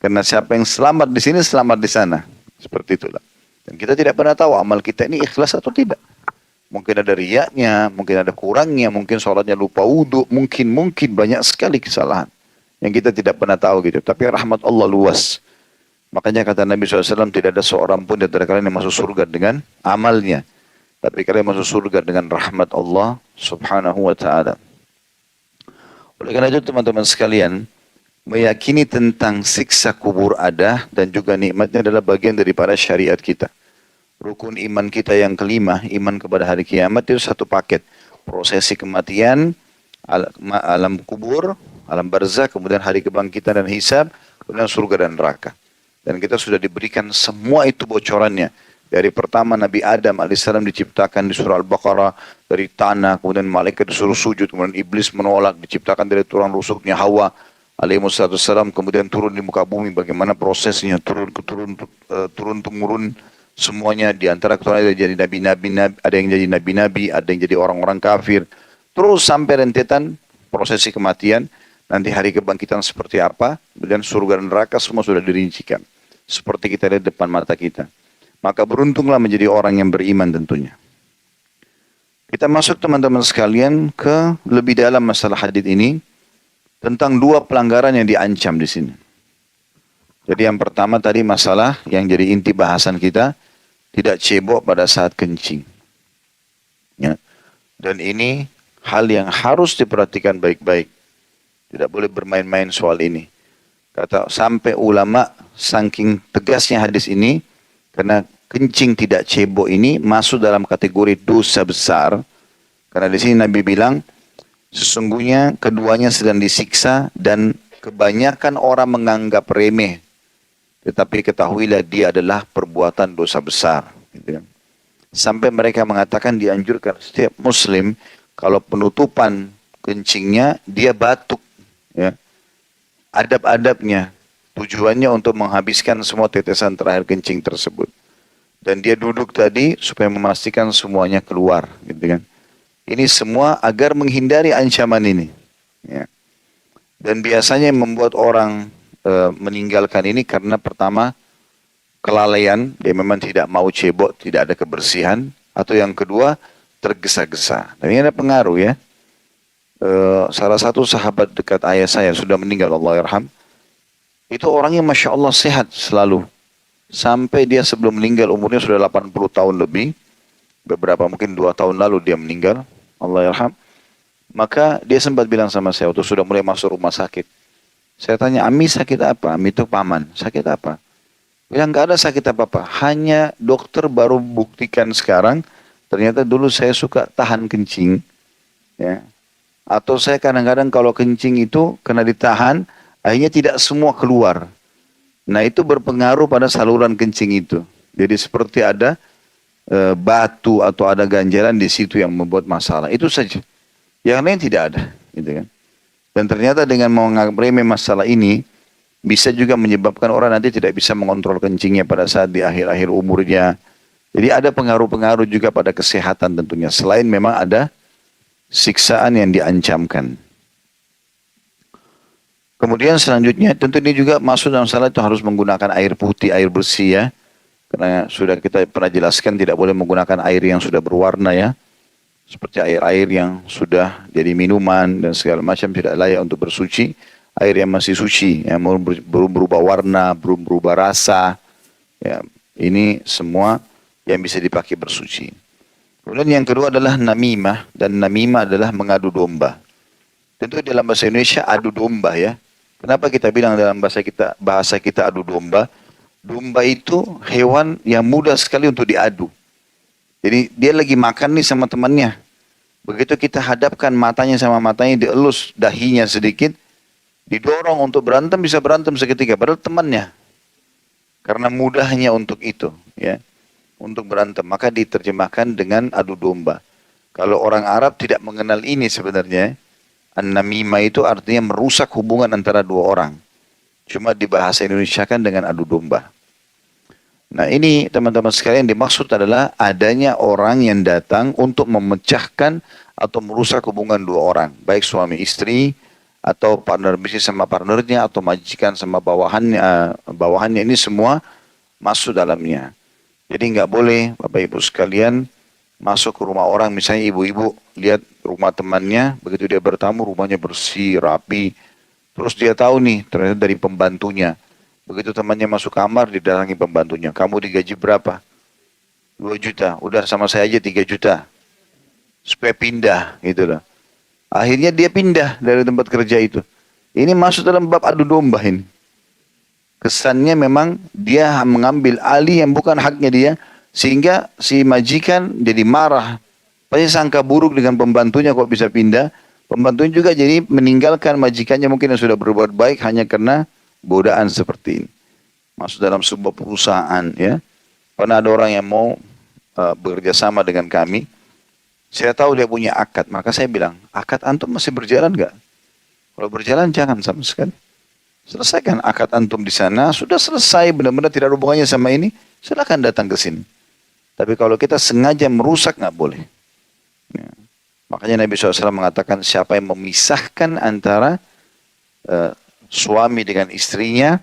Karena siapa yang selamat di sini, selamat di sana. Seperti itulah. Dan kita tidak pernah tahu amal kita ini ikhlas atau tidak. Mungkin ada riyaknya, mungkin ada kurangnya, mungkin sholatnya lupa wudhu, mungkin banyak sekali kesalahan. Yang kita tidak pernah tahu gitu. Tapi rahmat Allah luas. Makanya kata Nabi SAW, tidak ada seorang pun di antara kalian yang masuk surga dengan amalnya. Tapi kalian masuk surga dengan rahmat Allah subhanahu wa ta'ala. Oleh karena itu teman-teman sekalian, meyakini tentang siksa kubur ada dan juga nikmatnya adalah bagian daripada syariat kita. Rukun iman kita yang kelima, iman kepada hari kiamat, itu satu paket. Prosesi kematian, alam kubur, alam barzakh, kemudian hari kebangkitan dan hisab, kemudian surga dan neraka. Dan kita sudah diberikan semua itu bocorannya. Dari pertama Nabi Adam alaihissalam diciptakan di surah Al-Baqarah dari tanah, kemudian malaikat disuruh sujud, kemudian iblis menolak, diciptakan dari tulang rusuknya Hawa alaihissalam, kemudian turun di muka bumi, bagaimana prosesnya turun temurun semuanya, di antara keturunan ada jadi nabi-nabi, ada yang jadi nabi-nabi, ada yang jadi orang-orang kafir, terus sampai rentetan prosesi kematian, nanti hari kebangkitan seperti apa, kemudian surga dan neraka semua sudah dirincikan. Seperti kita lihat depan mata kita. Maka beruntunglah menjadi orang yang beriman tentunya. Kita masuk teman-teman sekalian ke lebih dalam masalah hadits ini. Tentang dua pelanggaran yang diancam di sini. Jadi yang pertama tadi masalah yang jadi inti bahasan kita. Tidak cebok pada saat kencing. Ya. Dan ini hal yang harus diperhatikan baik-baik. Tidak boleh bermain-main soal ini. Kata sampai ulama saking tegasnya hadis ini, karena kencing tidak cebok ini masuk dalam kategori dosa besar. Karena di sini Nabi bilang sesungguhnya keduanya sedang disiksa dan kebanyakan orang menganggap remeh. Tetapi ketahuilah dia adalah perbuatan dosa besar. Gitu kan. Sampai mereka mengatakan dianjurkan setiap muslim kalau penutupan kencingnya dia batuk. Ya. Adab-adabnya, tujuannya untuk menghabiskan semua tetesan terakhir kencing tersebut. Dan dia duduk tadi supaya memastikan semuanya keluar. Gitu kan. Ini semua agar menghindari ancaman ini. Ya. Dan biasanya yang membuat orang meninggalkan ini karena pertama kelalaian, dia memang tidak mau cebok, tidak ada kebersihan. Atau yang kedua tergesa-gesa. Dan ini ada pengaruh ya. Salah satu sahabat dekat ayah saya sudah meninggal, Allah yarham. Itu orangnya Masya Allah sehat selalu. Sampai dia sebelum meninggal umurnya sudah 80 tahun lebih. Beberapa mungkin 2 tahun lalu dia meninggal, Allah yarham. Maka dia sempat bilang sama saya waktu sudah mulai masuk rumah sakit. Saya tanya, Ami sakit apa? Ami itu paman, sakit apa? Bilang nggak ada sakit apa-apa. Hanya dokter baru buktikan sekarang, ternyata dulu saya suka tahan kencing. Ya. Atau saya kadang-kadang kalau kencing itu kena ditahan, akhirnya tidak semua keluar. Nah itu berpengaruh pada saluran kencing itu. Jadi seperti ada batu atau ada ganjalan di situ yang membuat masalah. Itu saja. Yang lain tidak ada. Gitu kan. Dan ternyata dengan menganggap remeh masalah ini, bisa juga menyebabkan orang nanti tidak bisa mengontrol kencingnya pada saat di akhir-akhir umurnya. Jadi ada pengaruh-pengaruh juga pada kesehatan tentunya. Selain memang ada siksaan yang diancamkan. Kemudian selanjutnya tentu ini juga masuk dalam salah itu harus menggunakan air putih, air bersih ya. Karena sudah kita pernah jelaskan tidak boleh menggunakan air yang sudah berwarna ya. Seperti air-air yang sudah jadi minuman dan segala macam tidak layak untuk bersuci. Air yang masih suci, yang belum berubah warna, belum berubah rasa. Ya, ini semua yang bisa dipakai bersuci. Kemudian yang kedua adalah namimah. Dan namimah adalah mengadu domba. Tentu dalam bahasa Indonesia adu domba ya. Kenapa kita bilang dalam bahasa kita adu domba? Domba itu hewan yang mudah sekali untuk diadu. Jadi dia lagi makan nih sama temannya. Begitu kita hadapkan matanya sama matanya, dielus dahinya sedikit, didorong untuk berantem, bisa berantem seketika. Padahal temannya. Karena mudahnya untuk itu. Ya, untuk berantem. Maka diterjemahkan dengan adu domba. Kalau orang Arab tidak mengenal ini sebenarnya. An-namimah itu artinya merusak hubungan antara dua orang. Cuma di bahasa Indonesia kan dengan adu domba. Nah ini teman-teman sekalian dimaksud adalah adanya orang yang datang untuk memecahkan atau merusak hubungan dua orang. Baik suami istri atau partner bisnis sama partnernya atau majikan sama bawahannya ini semua masuk dalamnya. Jadi nggak boleh Bapak Ibu sekalian masuk ke rumah orang, misalnya ibu-ibu lihat rumah temannya, begitu dia bertamu rumahnya bersih, rapi, terus dia tahu nih ternyata dari pembantunya. Begitu temannya masuk kamar, didatangi pembantunya. Kamu digaji berapa? 2 juta. Udah sama saya aja 3 juta. Supaya pindah gitu loh. Akhirnya dia pindah dari tempat kerja itu. Ini masuk dalam bab adu domba ini. Kesannya memang dia mengambil alih yang bukan haknya dia. Sehingga si majikan jadi marah. Pasti sangka buruk dengan pembantunya kok bisa pindah. Pembantunya juga jadi meninggalkan majikannya mungkin yang sudah berbuat baik hanya karena godaan seperti ini. Masuk dalam sebuah perusahaan ya. Pernah ada orang yang mau bekerja sama dengan kami. Saya tahu dia punya akad. Maka saya bilang, akad antum masih berjalan nggak? Kalau berjalan jangan sama sekali. Selesaikan akad antum di sana. Sudah selesai benar-benar tidak ada hubungannya sama ini. Silakan datang ke sini. Tapi kalau kita sengaja merusak nggak boleh. Ya. Makanya Nabi SAW mengatakan siapa yang memisahkan antara suami dengan istrinya,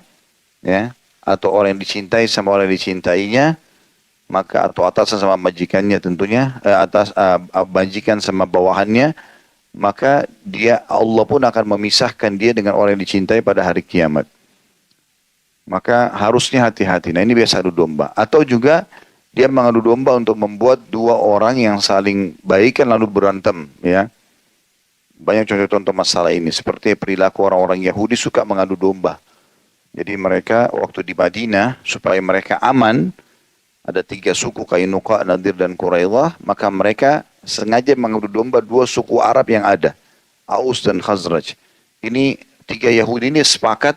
ya, atau orang yang dicintai sama orang yang dicintainya, maka atau atasan sama majikannya tentunya, majikan sama bawahannya, maka dia Allah pun akan memisahkan dia dengan orang yang dicintai pada hari kiamat. Maka harusnya hati-hati. Nah ini biasa adu domba. Atau juga dia mengadu domba untuk membuat dua orang yang saling baikan lalu berantem. Ya, banyak contoh-contoh masalah ini. Seperti perilaku orang-orang Yahudi suka mengadu domba. Jadi mereka waktu di Madinah supaya mereka aman, ada 3 suku Kainuqa, Nadir dan Quraidah, maka mereka sengaja mengadu domba 2 suku Arab yang ada, Aus dan Khazraj. Ini 3 Yahudi ini sepakat.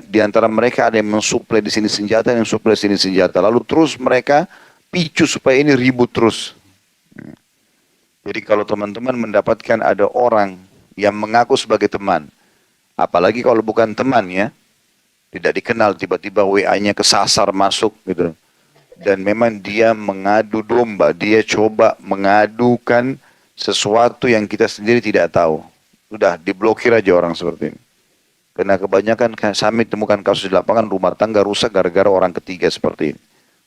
Di antara mereka ada yang mensuplai di sini senjata, yang mensuplai di sini senjata. Lalu terus mereka picu supaya ini ribut terus. Jadi kalau teman-teman mendapatkan ada orang yang mengaku sebagai teman, apalagi kalau bukan teman ya, tidak dikenal, tiba-tiba WA-nya kesasar masuk gitu. Dan memang dia mengadu domba, dia coba mengadukan sesuatu yang kita sendiri tidak tahu. Sudah diblokir aja orang seperti ini. Karena kebanyakan kami temukan kasus di lapangan rumah tangga rusak gara-gara orang ketiga seperti ini.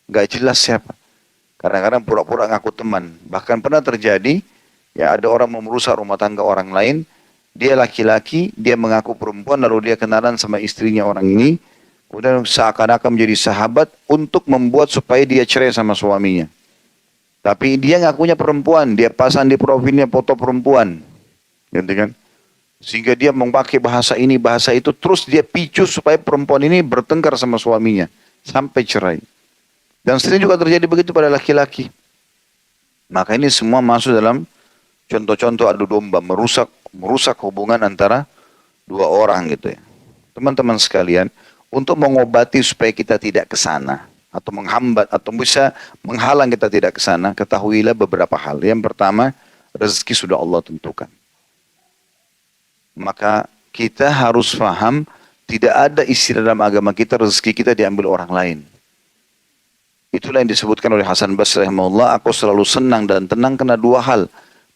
Gak jelas siapa. Kadang-kadang pura-pura ngaku teman. Bahkan pernah terjadi, ya ada orang mau merusak rumah tangga orang lain. Dia laki-laki, dia mengaku perempuan, lalu dia kenalan sama istrinya orang ini. Kemudian seakan-akan menjadi sahabat untuk membuat supaya dia cerai sama suaminya. Tapi dia ngakunya perempuan, dia pasang di profilnya foto perempuan. Gitu kan? Sehingga dia memakai bahasa ini, bahasa itu, terus dia picu supaya perempuan ini bertengkar sama suaminya. sampai cerai. Dan sering juga terjadi begitu pada laki-laki. Maka ini semua masuk dalam contoh-contoh adu domba, merusak hubungan antara dua orang gitu ya. Teman-teman sekalian, untuk mengobati supaya kita tidak ke sana atau menghambat atau bisa menghalang kita tidak ke sana, ketahuilah beberapa hal. Yang pertama, rezeki sudah Allah tentukan. Maka kita harus paham tidak ada istilah dalam agama kita rezeki kita diambil orang lain. Itulah yang disebutkan oleh Hasan Basri rahimahullah, aku selalu senang dan tenang karena dua hal.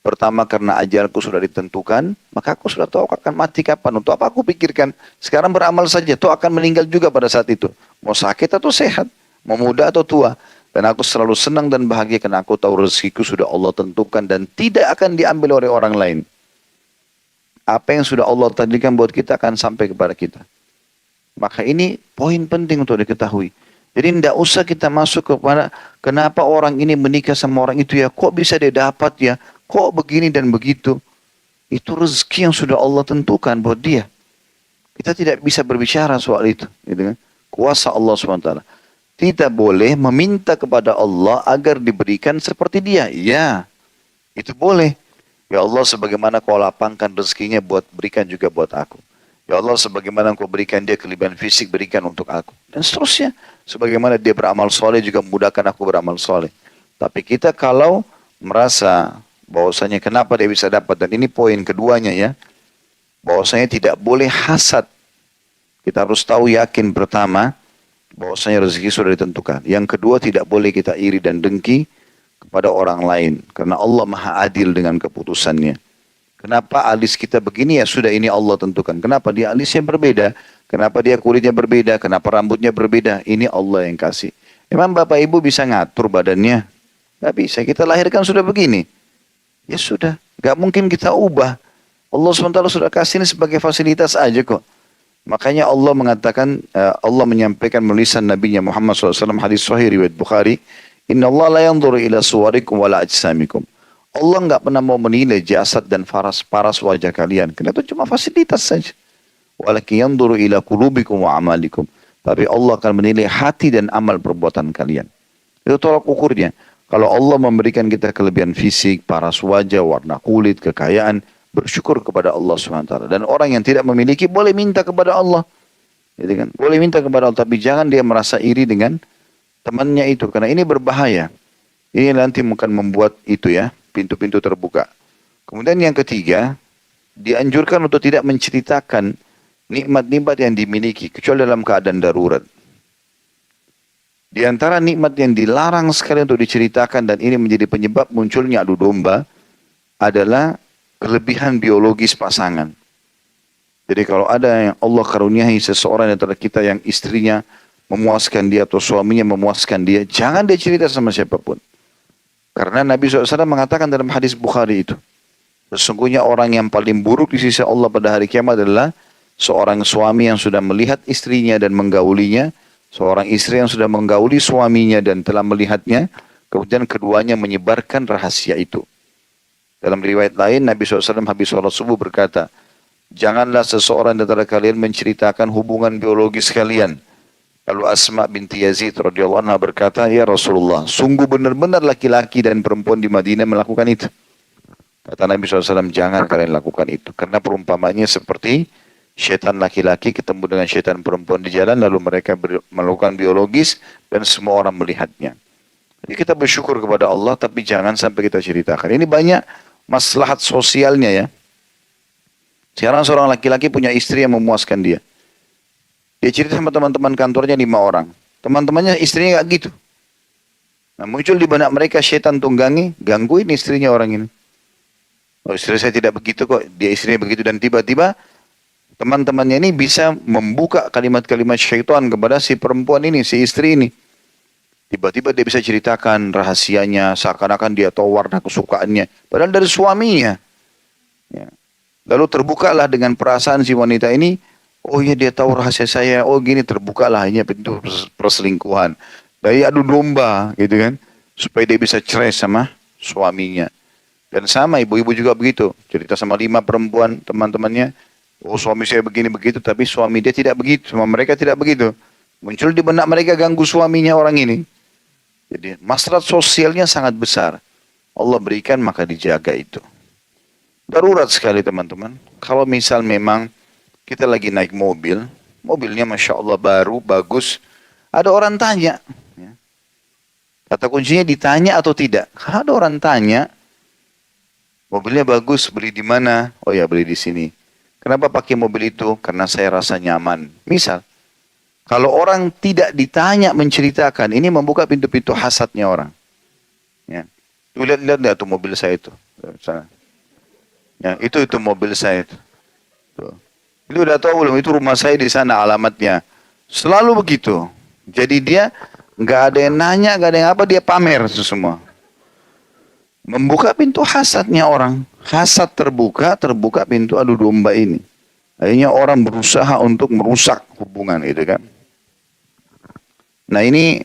Pertama karena ajalku sudah ditentukan, maka aku sudah tahu aku akan mati kapan. Untuk apa aku pikirkan? Sekarang beramal saja, toh akan meninggal juga pada saat itu. Mau sakit atau sehat, mau muda atau tua. Dan aku selalu senang dan bahagia karena aku tahu rezekiku sudah Allah tentukan dan tidak akan diambil oleh orang lain. Apa yang sudah Allah takdirkan buat kita akan sampai kepada kita. Maka ini poin penting untuk diketahui. Jadi tidak usah kita masuk kepada kenapa orang ini menikah sama orang itu ya, kok bisa dia dapat ya, kok begini dan begitu. Itu rezeki yang sudah Allah tentukan buat dia. Kita tidak bisa berbicara soal itu. Gitu kan? Kuasa Allah SWT. Tidak boleh meminta kepada Allah agar diberikan seperti dia. Ya, itu boleh. Ya Allah, sebagaimana kau lapangkan rezekinya buat berikan juga buat aku. Ya Allah, sebagaimana Engkau berikan dia kelebihan fisik, berikan untuk aku. Dan seterusnya. Sebagaimana dia beramal soleh, juga mudahkan aku beramal soleh. Tapi kita kalau merasa bahwasanya kenapa dia bisa dapat, dan ini poin keduanya ya, bahwasanya tidak boleh hasad. Kita harus tahu yakin pertama, bahwasanya rezeki sudah ditentukan. Yang kedua, tidak boleh kita iri dan dengki kepada orang lain. Karena Allah maha adil dengan keputusannya. Kenapa alis kita begini ya sudah ini Allah tentukan. Kenapa dia alisnya berbeda? Kenapa dia kulitnya berbeda? Kenapa rambutnya berbeda? Ini Allah yang kasih. Emang Bapak Ibu bisa ngatur badannya? Gak bisa. Kita lahirkan sudah begini. Ya sudah. Gak mungkin kita ubah. Allah SWT sudah kasih ini sebagai fasilitas aja kok. Makanya Allah mengatakan, Allah menyampaikan melalui lisan Nabi Muhammad SAW hadis sahih riwayat Bukhari. Inna Allah la yanzuru ila suwarikum wa la ajsamikum. Allah nggak pernah mau menilai jasad dan paras wajah kalian. Karena itu cuma fasilitas saja. Walakin yanzuru ila qulubikum wa amalikum. Tapi Allah akan menilai hati dan amal perbuatan kalian. Itu tolak ukurnya. Kalau Allah memberikan kita kelebihan fisik, paras wajah, warna kulit, kekayaan, bersyukur kepada Allah SWT. Dan orang yang tidak memiliki boleh minta kepada Allah. Jadi kan, boleh minta kepada Allah, tapi jangan dia merasa iri dengan temannya itu. Karena ini berbahaya. Ini nanti mungkin membuat itu ya, pintu-pintu terbuka. Kemudian yang ketiga, dianjurkan untuk tidak menceritakan nikmat-nikmat yang dimiliki, kecuali dalam keadaan darurat. Di antara nikmat yang dilarang sekali untuk diceritakan, dan ini menjadi penyebab munculnya adu domba, adalah kelebihan biologis pasangan. Jadi kalau ada yang Allah karuniai seseorang antara kita yang istrinya memuaskan dia atau suaminya memuaskan dia, jangan dia cerita sama siapapun. Karena Nabi SAW mengatakan dalam hadis Bukhari itu, sesungguhnya orang yang paling buruk di sisi Allah pada hari kiamat adalah seorang suami yang sudah melihat istrinya dan menggaulinya, seorang istri yang sudah menggauli suaminya dan telah melihatnya, kemudian keduanya menyebarkan rahasia itu. Dalam riwayat lain, Nabi SAW habis sholat subuh berkata, janganlah seseorang di antara kalian menceritakan hubungan biologis kalian. Lalu Asma binti Yazid radhiyallahu anha berkata, ya Rasulullah, sungguh benar-benar laki-laki dan perempuan di Madinah melakukan itu. Kata Nabi SAW, jangan kalian lakukan itu. Karena perumpamannya seperti syaitan laki-laki ketemu dengan syaitan perempuan di jalan, lalu mereka melakukan biologis dan semua orang melihatnya. Jadi kita bersyukur kepada Allah, tapi jangan sampai kita ceritakan. Ini banyak maslahat sosialnya ya. Sekarang seorang laki-laki punya istri yang memuaskan dia. Dia cerita sama teman-teman kantornya 5 orang. Teman-temannya istrinya nggak gitu. Nah, muncul di benak mereka syaitan tunggangi, gangguin istrinya orang ini. Oh, istri saya tidak begitu kok, dia istrinya begitu. Dan tiba-tiba teman-temannya ini bisa membuka kalimat-kalimat syaitan kepada si perempuan ini, si istri ini. Tiba-tiba dia bisa ceritakan rahasianya, seakan-akan dia tahu warna kesukaannya. Padahal dari suaminya. Ya. Lalu terbukalah dengan perasaan si wanita ini, oh iya dia tahu rahasia saya, oh gini, terbukalah hanya pintu perselingkuhan. Dari adu domba gitu kan, supaya dia bisa cerai sama suaminya. Dan sama ibu-ibu juga begitu, cerita sama 5 perempuan teman-temannya, oh suami saya begini begitu, tapi suami dia tidak begitu, sama mereka tidak begitu. Muncul di benak mereka ganggu suaminya orang ini. Jadi maslahat sosialnya sangat besar. Allah berikan maka dijaga itu. Darurat sekali teman-teman. Kalau misal memang kita lagi naik mobil, mobilnya Masya Allah baru, bagus. Ada orang tanya. Ya. Kata kuncinya ditanya atau tidak. Ada orang tanya, mobilnya bagus, beli di mana? Oh ya beli di sini. Kenapa pakai mobil itu? Karena saya rasa nyaman. Misal, kalau orang tidak ditanya menceritakan, ini membuka pintu-pintu hasadnya orang. Ya. Tuh lihat tuh mobil saya itu. Sana. Ya, itu mobil saya itu. Tuh. Itu udah tahu belum? Itu rumah saya di sana alamatnya. Selalu begitu. Jadi dia nggak ada yang nanya, nggak ada yang apa, dia pamer itu semua. Membuka pintu hasadnya orang. Hasad terbuka pintu adu domba ini. Akhirnya orang berusaha untuk merusak hubungan itu kan. Nah ini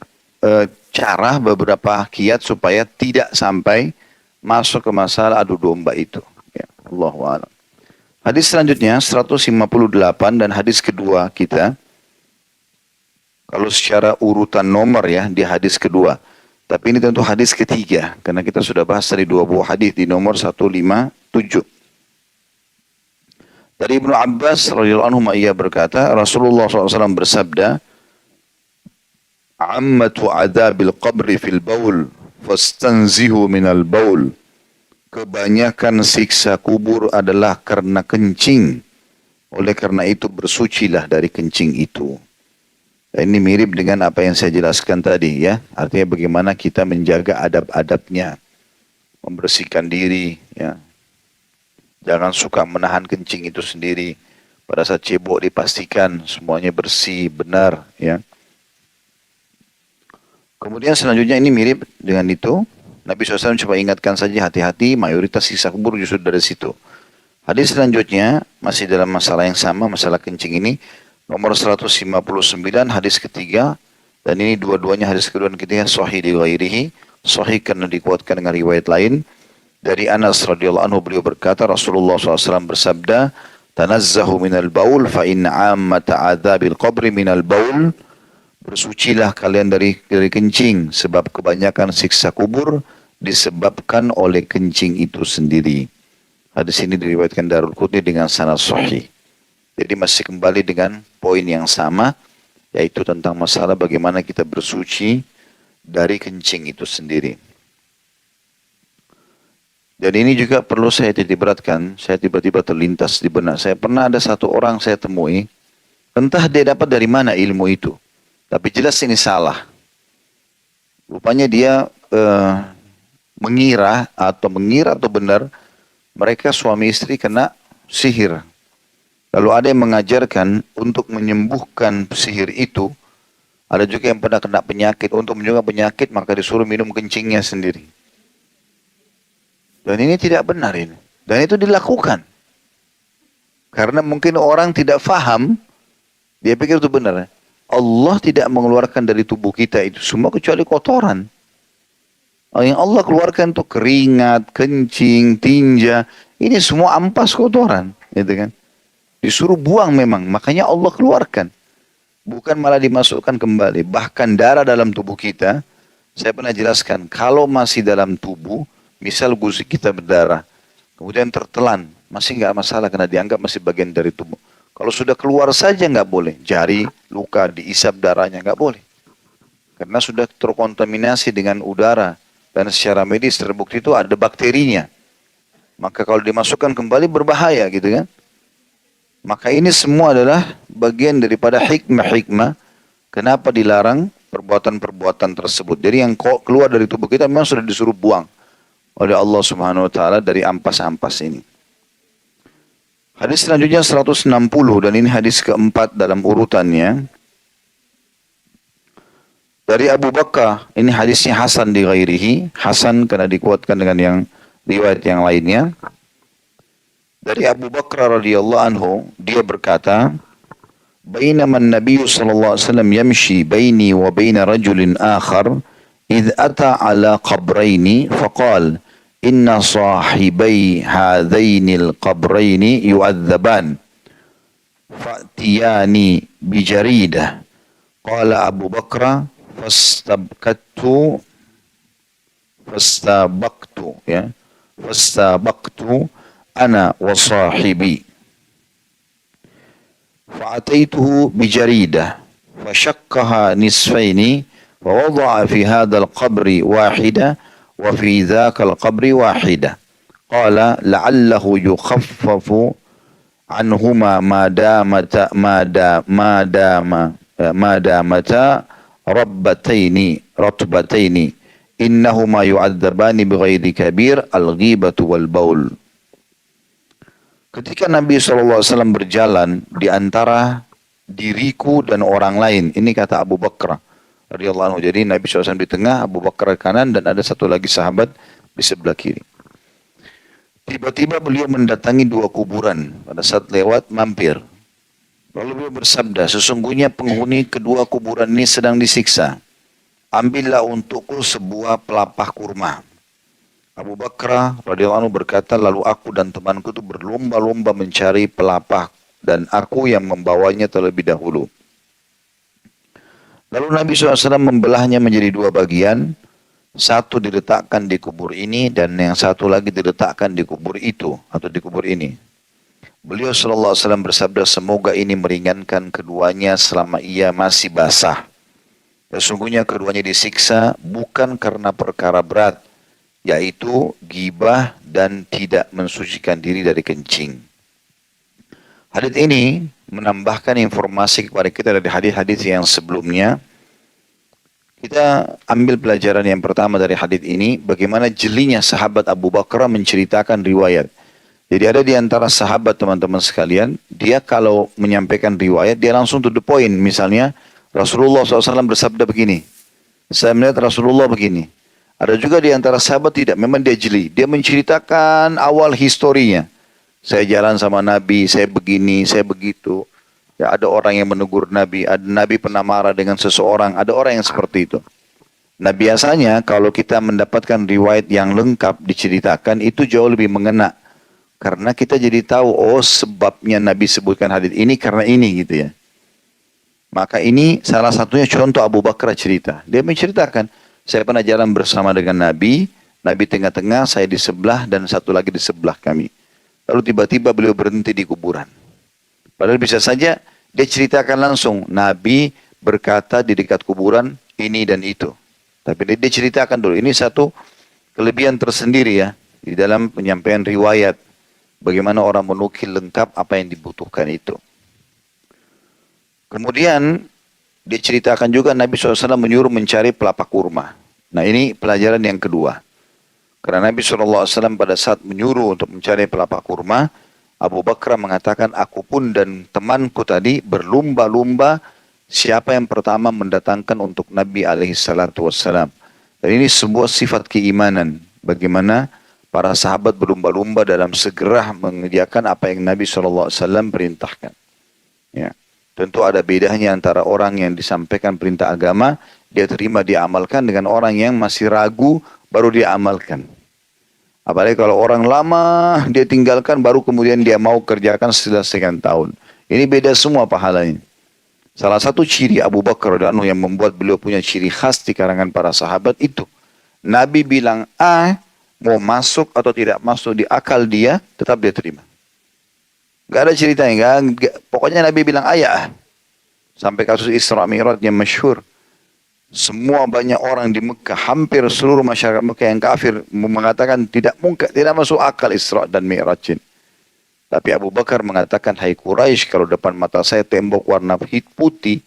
cara beberapa kiat supaya tidak sampai masuk ke masalah adu domba itu. Ya, Allahu a'lam. Hadis selanjutnya 158 dan hadis kedua kita. Kalau secara urutan nomor ya di hadis kedua. Tapi ini tentu hadis ketiga. Karena kita sudah bahas dari dua buah hadis di nomor 157. Dari Ibnu Abbas radhiyallahu anhu ia berkata, Rasulullah SAW bersabda, "Ammatu adabil qabri fil baul, fastanzihu minal baul." Kebanyakan siksa kubur adalah karena kencing. Oleh karena itu bersucilah dari kencing itu. Dan ini mirip dengan apa yang saya jelaskan tadi ya. Artinya bagaimana kita menjaga adab-adabnya. Membersihkan diri ya. Jangan suka menahan kencing itu sendiri. Pada saat cebok dipastikan semuanya bersih, benar ya. Kemudian selanjutnya ini mirip dengan itu. Nabi SAW coba ingatkan saja hati-hati, mayoritas sisa kubur justru dari situ. Hadis selanjutnya, masih dalam masalah yang sama, masalah kencing ini, nomor 159, hadis ketiga, dan ini dua-duanya hadis kedua dan ketiga, sahih di ghairihi, sahih karena dikuatkan dengan riwayat lain. Dari Anas radhiyallahu anhu beliau berkata, Rasulullah SAW bersabda, "Tanazzahu minal baul, fa inna ammata adzabil qabri minal baul." Bersucilah kalian dari kencing, sebab kebanyakan siksa kubur disebabkan oleh kencing itu sendiri. Hadis ini diriwayatkan Darul Qutni dengan sanad sahih. Jadi masih kembali dengan poin yang sama, yaitu tentang masalah bagaimana kita bersuci dari kencing itu sendiri. Dan ini juga perlu saya titik beratkan, saya tiba-tiba terlintas di benak saya. Pernah ada satu orang saya temui, entah dia dapat dari mana ilmu itu. Tapi jelas ini salah. Rupanya dia mengira atau benar mereka suami istri kena sihir. Lalu ada yang mengajarkan untuk menyembuhkan sihir itu. Ada juga yang pernah kena penyakit. Untuk menyembuhkan penyakit maka disuruh minum kencingnya sendiri. Dan ini tidak benar ini. Dan itu dilakukan. Karena mungkin orang tidak faham. Dia pikir itu benar. Allah tidak mengeluarkan dari tubuh kita itu semua kecuali kotoran. Yang Allah keluarkan itu keringat, kencing, tinja. Ini semua ampas kotoran. Gitu kan? Disuruh buang memang. Makanya Allah keluarkan. Bukan malah dimasukkan kembali. Bahkan darah dalam tubuh kita. Saya pernah jelaskan. Kalau masih dalam tubuh. Misal gusi kita berdarah. Kemudian tertelan. Masih nggak masalah karena dianggap masih bagian dari tubuh. Kalau sudah keluar saja nggak boleh. Jari, luka, diisap darahnya nggak boleh. Karena sudah terkontaminasi dengan udara. Dan secara medis terbukti itu ada bakterinya. Maka kalau dimasukkan kembali berbahaya gitu kan. Maka ini semua adalah bagian daripada hikmah-hikmah. Kenapa dilarang perbuatan-perbuatan tersebut. Jadi yang keluar dari tubuh kita memang sudah disuruh buang. Oleh Allah Subhanahu Wa Taala dari ampas-ampas ini. Hadis selanjutnya 160 dan ini hadis keempat dalam urutannya. Dari Abu Bakar, ini hadisnya Hasan di ghairihi. Hasan karena dikuatkan dengan yang riwayat yang lainnya. Dari Abu Bakar radhiyallahu anhu, dia berkata, "Bainama an-nabiy sallallahu alaihi wasallam yamshi baini wa baina rajulin akhar, idh ata ala qabraini faqala, inna sahibai hadainil qabraini yu'adzaban. Fa'tiyani bijaridah. Qala Abu Bakr fastabqatu fastabaqtu ya. Fastabaqtu ana wa sahibi. فأتيته بجريدة فشقها نصفين فوضع في هذا القبر واحدة وفي ذاك القبر واحدة قال لعله يخفف عنهما ما دامتا رطبتين إنهما يعذبان بغير كبير الغيبة والبول. Ketika Nabi SAW berjalan di antara diriku dan orang lain, ini kata Abu Bakar radhiyallahu anhu. Jadi Nabi SAW di tengah, Abu Bakar kanan, dan ada satu lagi sahabat di sebelah kiri. Tiba-tiba beliau mendatangi dua kuburan. Pada saat lewat, mampir. Lalu beliau bersabda, sesungguhnya penghuni kedua kuburan ini sedang disiksa. Ambillah untukku sebuah pelapah kurma. Abu Bakar radhiyallahu anhu berkata, lalu aku dan temanku itu berlomba-lomba mencari pelapah dan aku yang membawanya terlebih dahulu. Lalu Nabi SAW membelahnya menjadi dua bagian, satu diletakkan di kubur ini dan yang satu lagi diletakkan di kubur itu atau di kubur ini. Beliau SAW bersabda, semoga ini meringankan keduanya selama ia masih basah. Sesungguhnya keduanya disiksa bukan karena perkara berat, yaitu ghibah dan tidak mensucikan diri dari kencing. Hadits ini menambahkan informasi kepada kita dari hadis-hadis yang sebelumnya. Kita ambil pelajaran yang pertama dari hadits ini, bagaimana jelinya sahabat Abu Bakar menceritakan riwayat. Jadi ada di antara sahabat teman-teman sekalian, dia kalau menyampaikan riwayat, dia langsung to the point. Misalnya, Rasulullah SAW bersabda begini, saya melihat Rasulullah begini. Ada juga di antara sahabat tidak, memang dia jeli. Dia menceritakan awal historinya. Saya jalan sama Nabi, saya begini, saya begitu. Ya, ada orang yang menegur Nabi, ada Nabi pernah marah dengan seseorang, ada orang yang seperti itu. Nah biasanya kalau kita mendapatkan riwayat yang lengkap diceritakan, itu jauh lebih mengena. Karena kita jadi tahu, oh sebabnya Nabi sebutkan hadits ini karena ini gitu ya. Maka ini salah satunya contoh Abu Bakar cerita. Dia menceritakan, saya pernah jalan bersama dengan Nabi, Nabi tengah-tengah, saya di sebelah, dan satu lagi di sebelah kami. Lalu tiba-tiba beliau berhenti di kuburan. Padahal bisa saja dia ceritakan langsung, Nabi berkata di dekat kuburan ini dan itu. Tapi dia ceritakan dulu, ini satu kelebihan tersendiri ya, di dalam penyampaian riwayat. Bagaimana orang menukil lengkap apa yang dibutuhkan itu. Kemudian diceritakan juga Nabi SAW menyuruh mencari pelapa kurma. Nah ini pelajaran yang kedua. Karena Nabi SAW pada saat menyuruh untuk mencari pelapa kurma, Abu Bakar mengatakan, aku pun dan temanku tadi berlumba-lumba siapa yang pertama mendatangkan untuk Nabi SAW. Dan ini sebuah sifat keimanan. Bagaimana para sahabat berlumba-lumba dalam segera mengerjakan apa yang Nabi SAW perintahkan. Ya. Tentu ada bedanya antara orang yang disampaikan perintah agama, dia terima, dia amalkan, dengan orang yang masih ragu, baru dia amalkan. Apalagi kalau orang lama, dia tinggalkan, baru kemudian dia mau kerjakan setelah sekian tahun. Ini beda semua pahalanya. Salah satu ciri Abu Bakar yang membuat beliau punya ciri khas di kalangan para sahabat itu. Nabi bilang A, mau masuk atau tidak masuk di akal dia, tetap dia terima. Gak ada ceritanya, pokoknya Nabi bilang ayah. Sampai kasus Isra Mi'raj yang masyhur. Semua banyak orang di Mekah, hampir seluruh masyarakat Mekah yang kafir mengatakan tidak mungkin, tidak masuk akal Isra dan Mi'raj. Tapi Abu Bakar mengatakan, hai Quraisy, kalau depan mata saya tembok warna putih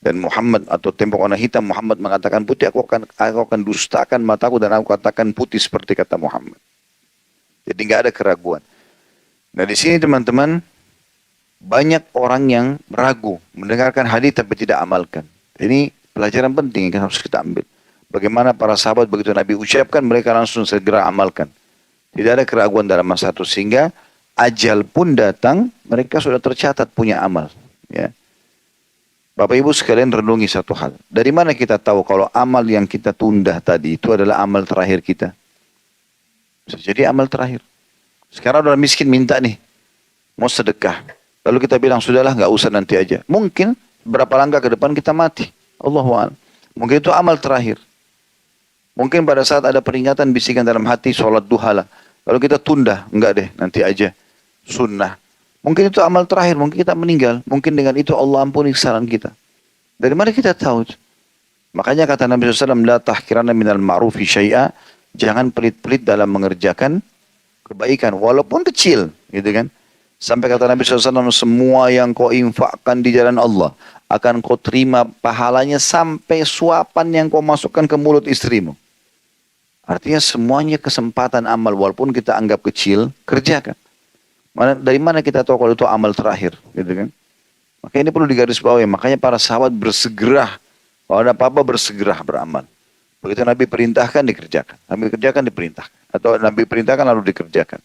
dan Muhammad atau tembok warna hitam, Muhammad mengatakan putih, aku akan dustakan mataku dan aku katakan putih seperti kata Muhammad. Jadi nggak ada keraguan. Nah di sini teman-teman, banyak orang yang ragu mendengarkan hadis tapi tidak amalkan. Ini pelajaran penting yang harus kita ambil. Bagaimana para sahabat begitu Nabi ucapkan, mereka langsung segera amalkan. Tidak ada keraguan dalam masa itu, sehingga ajal pun datang, mereka sudah tercatat punya amal. Ya. Bapak Ibu sekalian renungi satu hal. Dari mana kita tahu kalau amal yang kita tunda tadi itu adalah amal terakhir kita? Bisa jadi amal terakhir. Sekarang orang miskin minta nih, mau sedekah. Lalu kita bilang, sudahlah nggak usah nanti aja. Mungkin berapa langkah ke depan kita mati. Allahu a'lam. Mungkin itu amal terakhir. Mungkin pada saat ada peringatan bisikan dalam hati, sholat duha lah. Kalau kita tunda, enggak deh, nanti aja. Sunnah. Mungkin itu amal terakhir, mungkin kita meninggal. Mungkin dengan itu Allah ampuni kesalahan kita. Dari mana kita tahu? Makanya kata Nabi SAW, la tahkiranna minal ma'rufi syai'a. Jangan pelit-pelit dalam mengerjakan kebaikan, walaupun kecil. Gitu kan. Sampai kata Nabi SAW, semua yang kau infakkan di jalan Allah, akan kau terima pahalanya sampai suapan yang kau masukkan ke mulut istrimu. Artinya semuanya kesempatan amal, walaupun kita anggap kecil, kerjakan. Dari mana kita tahu kalau itu amal terakhir, gitu kan? Maka ini perlu digarisbawahi. Makanya para sahabat bersegera, kalau ada apa-apa bersegera beramal. Begitu Nabi perintahkan, dikerjakan. Nabi kerjakan, diperintahkan. Atau Nabi perintahkan lalu dikerjakan.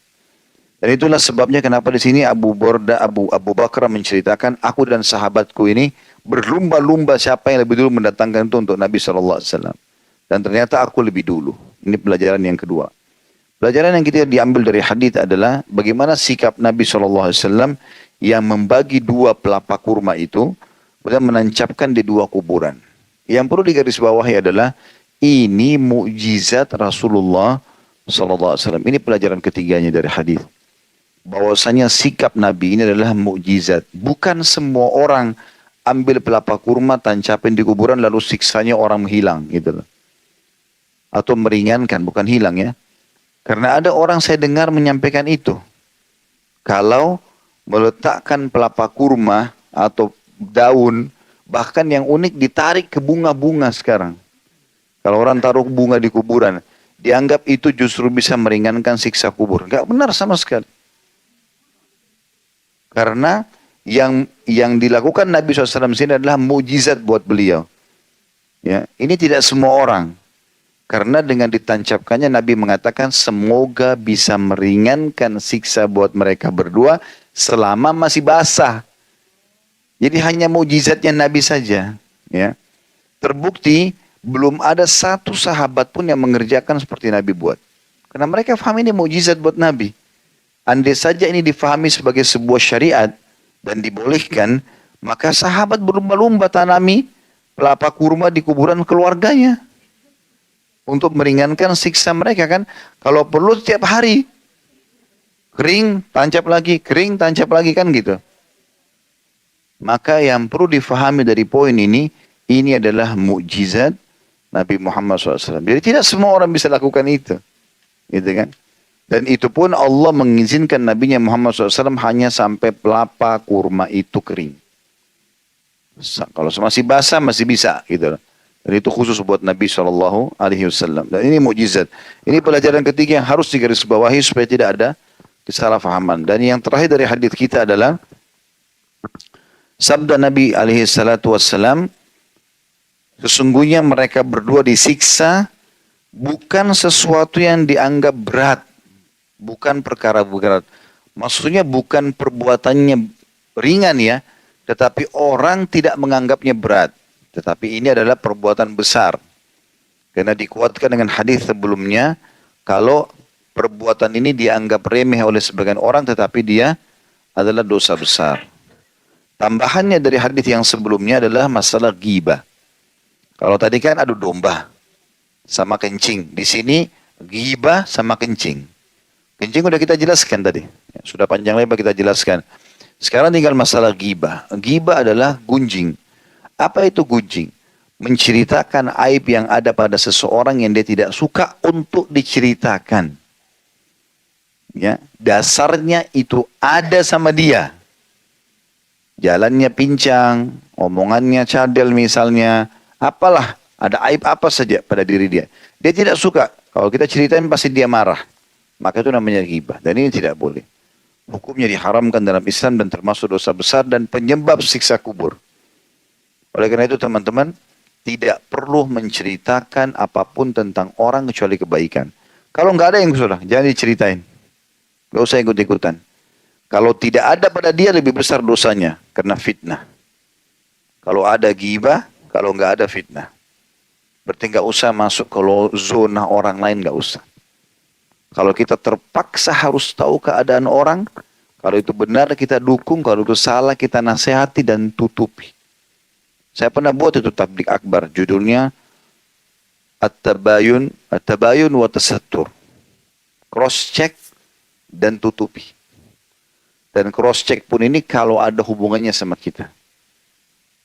Dan itulah sebabnya kenapa di sini Abu Bakar menceritakan, aku dan sahabatku ini berlumba-lumba siapa yang lebih dulu mendatangkan itu untuk Nabi SAW. Dan ternyata aku lebih dulu. Ini pelajaran yang kedua. Pelajaran yang kita diambil dari hadis adalah bagaimana sikap Nabi SAW yang membagi dua pelapa kurma itu dan menancapkan di dua kuburan. Yang perlu digarisbawahi adalah ini mukjizat Rasulullah SAW. Ini pelajaran ketiganya dari hadis. Bahwasanya sikap Nabi ini adalah mukjizat. Bukan semua orang ambil pelapa kurma, tancapin di kuburan lalu siksanya orang menghilang gitu loh. Atau meringankan, bukan hilang ya. Karena ada orang saya dengar menyampaikan itu. Kalau meletakkan pelapa kurma atau daun, bahkan yang unik ditarik ke bunga-bunga sekarang. Kalau orang taruh bunga di kuburan, dianggap itu justru bisa meringankan siksa kubur. Enggak benar sama sekali. Karena yang dilakukan Nabi SAW sini adalah mukjizat buat beliau. Ya, ini tidak semua orang. Karena dengan ditancapkannya Nabi mengatakan semoga bisa meringankan siksa buat mereka berdua selama masih basah. Jadi hanya mukjizatnya Nabi saja. Ya. Terbukti belum ada satu sahabat pun yang mengerjakan seperti Nabi buat. Karena mereka paham ini mukjizat buat Nabi. Andai saja ini difahami sebagai sebuah syariat dan dibolehkan, maka sahabat berlumba-lumba tanami pelapa kurma di kuburan keluarganya. Untuk meringankan siksa mereka kan. Kalau perlu setiap hari. Kering, tancap lagi, kering, tancap lagi kan gitu. Maka yang perlu difahami dari poin ini adalah mukjizat Nabi Muhammad SAW. Jadi tidak semua orang bisa lakukan itu. Gitu kan. Dan itu pun Allah mengizinkan Nabi Muhammad SAW hanya sampai pelapa kurma itu kering. Kalau masih basah masih bisa gitu. Dan itu khusus buat Nabi SAW. Dan ini mukjizat. Ini pelajaran ketiga yang harus digarisbawahi supaya tidak ada kesalahpahaman. Dan yang terakhir dari hadis kita adalah sabda Nabi SAW, sesungguhnya mereka berdua disiksa bukan sesuatu yang dianggap berat. Bukan perkara berat. Maksudnya bukan perbuatannya ringan ya. Tetapi orang tidak menganggapnya berat. Tetapi ini adalah perbuatan besar. Karena dikuatkan dengan hadis sebelumnya. Kalau perbuatan ini dianggap remeh oleh sebagian orang. Tetapi dia adalah dosa besar. Tambahannya dari hadis yang sebelumnya adalah masalah ghibah. Kalau tadi kan adu domba. Sama kencing. Di sini ghibah sama kencing. Kencing udah kita jelaskan tadi. Ya, sudah panjang lebar kita jelaskan. Sekarang tinggal masalah ghibah. Ghibah adalah gunjing. Apa itu gunjing? Menceritakan aib yang ada pada seseorang yang dia tidak suka untuk diceritakan. Ya, dasarnya itu ada sama dia. Jalannya pincang, omongannya cadel misalnya, apalah, ada aib apa saja pada diri dia. Dia tidak suka. Kalau kita ceritain pasti dia marah. Maka itu namanya ghibah. Dan ini tidak boleh. Hukumnya diharamkan dalam Islam dan termasuk dosa besar dan penyebab siksa kubur. Oleh karena itu teman-teman, tidak perlu menceritakan apapun tentang orang kecuali kebaikan. Kalau nggak ada yang sudah, jangan diceritain. Nggak usah ikut-ikutan. Kalau tidak ada pada dia lebih besar dosanya karena fitnah. Kalau ada ghibah, kalau nggak ada fitnah. Berarti nggak usah masuk ke zona orang lain, nggak usah. Kalau kita terpaksa harus tahu keadaan orang, kalau itu benar kita dukung, kalau itu salah kita nasihati dan tutupi. Saya pernah buat itu tablik akbar, judulnya At-Tabayun wa Tasattur. Cross check dan tutupi. Dan cross check pun ini kalau ada hubungannya sama kita.